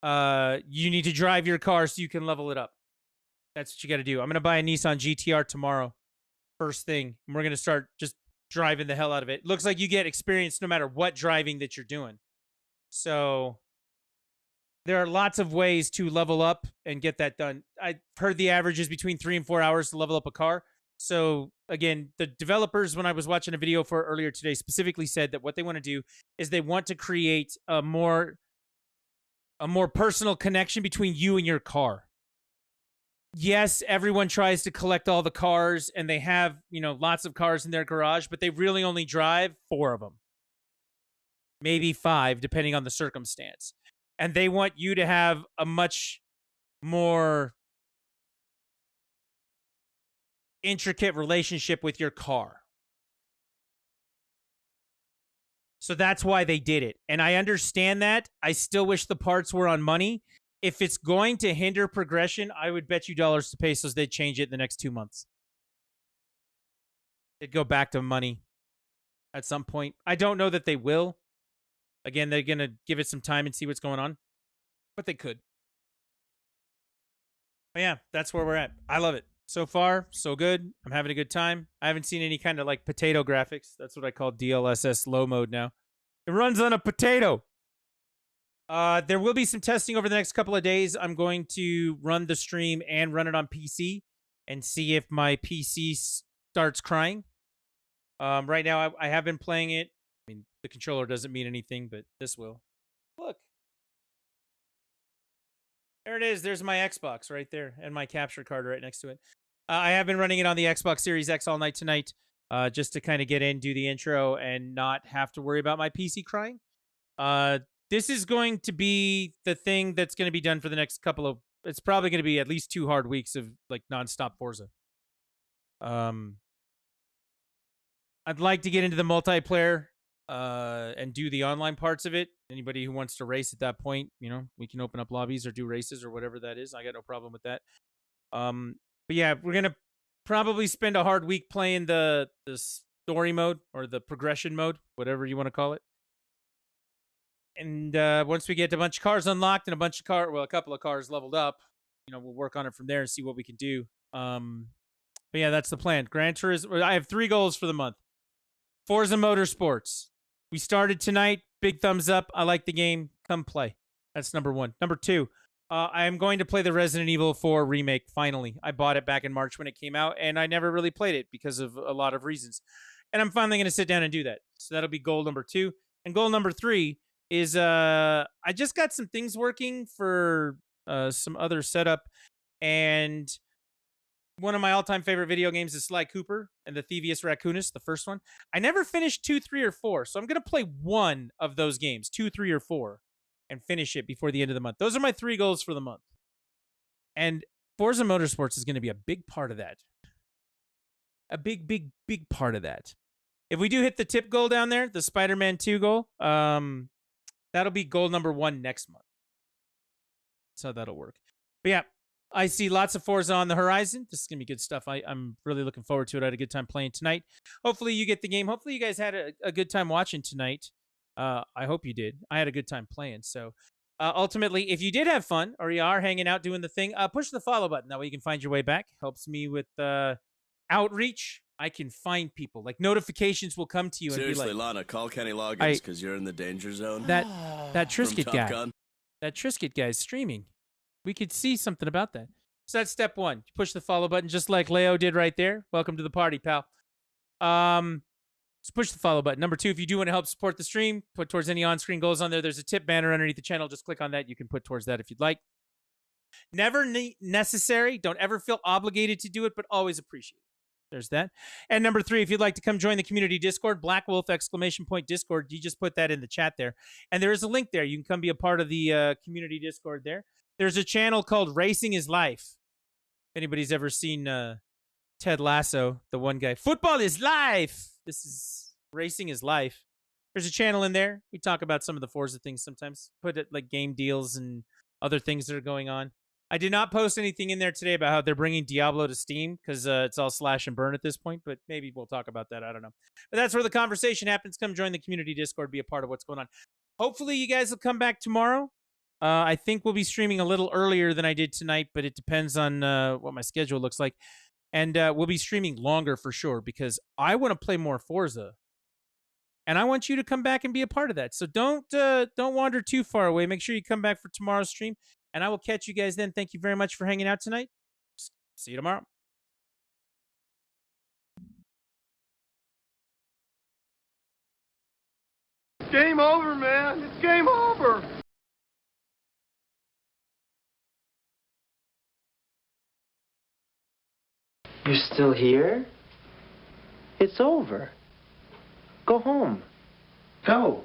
you need to drive your car so you can level it up. That's what you got to do. I'm going to buy a Nissan GTR tomorrow. First thing. And we're going to start just driving the hell out of it. Looks like you get experience no matter what driving that you're doing. So there are lots of ways to level up and get that done. I heard the average is between 3 and 4 hours to level up a car. So again, the developers, when I was watching a video for earlier today, specifically said that what they want to do is they want to create a more personal connection between you and your car. Yes, everyone tries to collect all the cars, and they have, you know, lots of cars in their garage, but they really only drive 4 of them. Maybe 5, depending on the circumstance. And they want you to have a much more intricate relationship with your car. So that's why they did it. And I understand that. I still wish the parts were on money. If it's going to hinder progression, I would bet you dollars to pesos they'd change it in the next 2 months. They'd go back to money at some point. I don't know that they will. Again, they're going to give it some time and see what's going on. But they could. But yeah, that's where we're at. I love it. So far, so good. I'm having a good time. I haven't seen any kind of like potato graphics. That's what I call DLSS low mode now. It runs on a potato. There will be some testing over the next couple of days. I'm going to run the stream and run it on PC and see if my PC starts crying. Right now, I have been playing it. I mean, the controller doesn't mean anything, but this will. Look. There it is. There's my Xbox right there and my capture card right next to it. I have been running it on the Xbox Series X all night tonight. just to kind of get in, do the intro, and not have to worry about my PC crying. This is going to be the thing that's going to be done for the next couple of. It's probably going to be at least 2 hard weeks of like nonstop Forza. I'd like to get into the multiplayer and do the online parts of it. Anybody who wants to race at that point, we can open up lobbies or do races or whatever that is. I got no problem with that. But yeah, we're gonna probably spend a hard week playing the story mode or the progression mode, whatever you want to call it. And once we get a bunch of cars unlocked and a couple of cars leveled up, we'll work on it from there and see what we can do. But yeah, that's the plan. Gran Turismo. I have 3 goals for the month. Forza Motorsports. We started tonight. Big thumbs up. I like the game. Come play. That's number 1. Number 2, I am going to play the Resident Evil 4 remake, finally. I bought it back in March when it came out, and I never really played it because of a lot of reasons. And I'm finally going to sit down and do that. So that'll be goal number 2. And goal number 3 is I just got some things working for some other setup. And one of my all-time favorite video games is Sly Cooper and the Thievius Raccoonus, the first one. I never finished 2, 3, or 4, so I'm going to play one of those games, 2, 3, or 4, and finish it before the end of the month. Those are my 3 goals for the month. And Forza Motorsports is going to be a big part of that. A big, big, big part of that. If we do hit the tip goal down there, the Spider-Man 2 goal, that'll be goal number 1 next month. That's how that'll work. But yeah, I see lots of Forza on the horizon. This is going to be good stuff. I'm really looking forward to it. I had a good time playing tonight. Hopefully you get the game. Hopefully you guys had a good time watching tonight. I hope you did. I had a good time playing. So ultimately, if you did have fun or you are hanging out doing the thing, push the follow button. That way you can find your way back. Helps me with outreach. I can find people. Like notifications will come to you. Seriously, and be like, Lana, call Kenny Loggins because you're in the danger zone. That Trisket From Top guy. Gun. That Trisket guy is streaming. We could see something about that. So that's step 1. Push the follow button just like Leo did right there. Welcome to the party, pal. So push the follow button. Number 2, if you do want to help support the stream, put towards any on-screen goals on there. There's a tip banner underneath the channel. Just click on that. You can put towards that if you'd like. Never necessary. Don't ever feel obligated to do it, but always appreciate it. There's that. And number 3, if you'd like to come join the community Discord, Black Wolf Discord, you just put that in the chat there. And there is a link there. You can come be a part of the community Discord there. There's a channel called Racing is Life. If anybody's ever seen Ted Lasso, the one guy, football is life. This is Racing is Life. There's a channel in there. We talk about some of the Forza things sometimes. Put it like game deals and other things that are going on. I did not post anything in there today about how they're bringing Diablo to Steam because it's all slash and burn at this point, but maybe we'll talk about that. I don't know. But that's where the conversation happens. Come join the community Discord, be a part of what's going on. Hopefully you guys will come back tomorrow. I think we'll be streaming a little earlier than I did tonight, but it depends on what my schedule looks like. And we'll be streaming longer for sure because I want to play more Forza. And I want you to come back and be a part of that. So don't wander too far away. Make sure you come back for tomorrow's stream. And I will catch you guys then. Thank you very much for hanging out tonight. See you tomorrow. Game over, man. It's game over. You're still here? It's over. Go home. Go.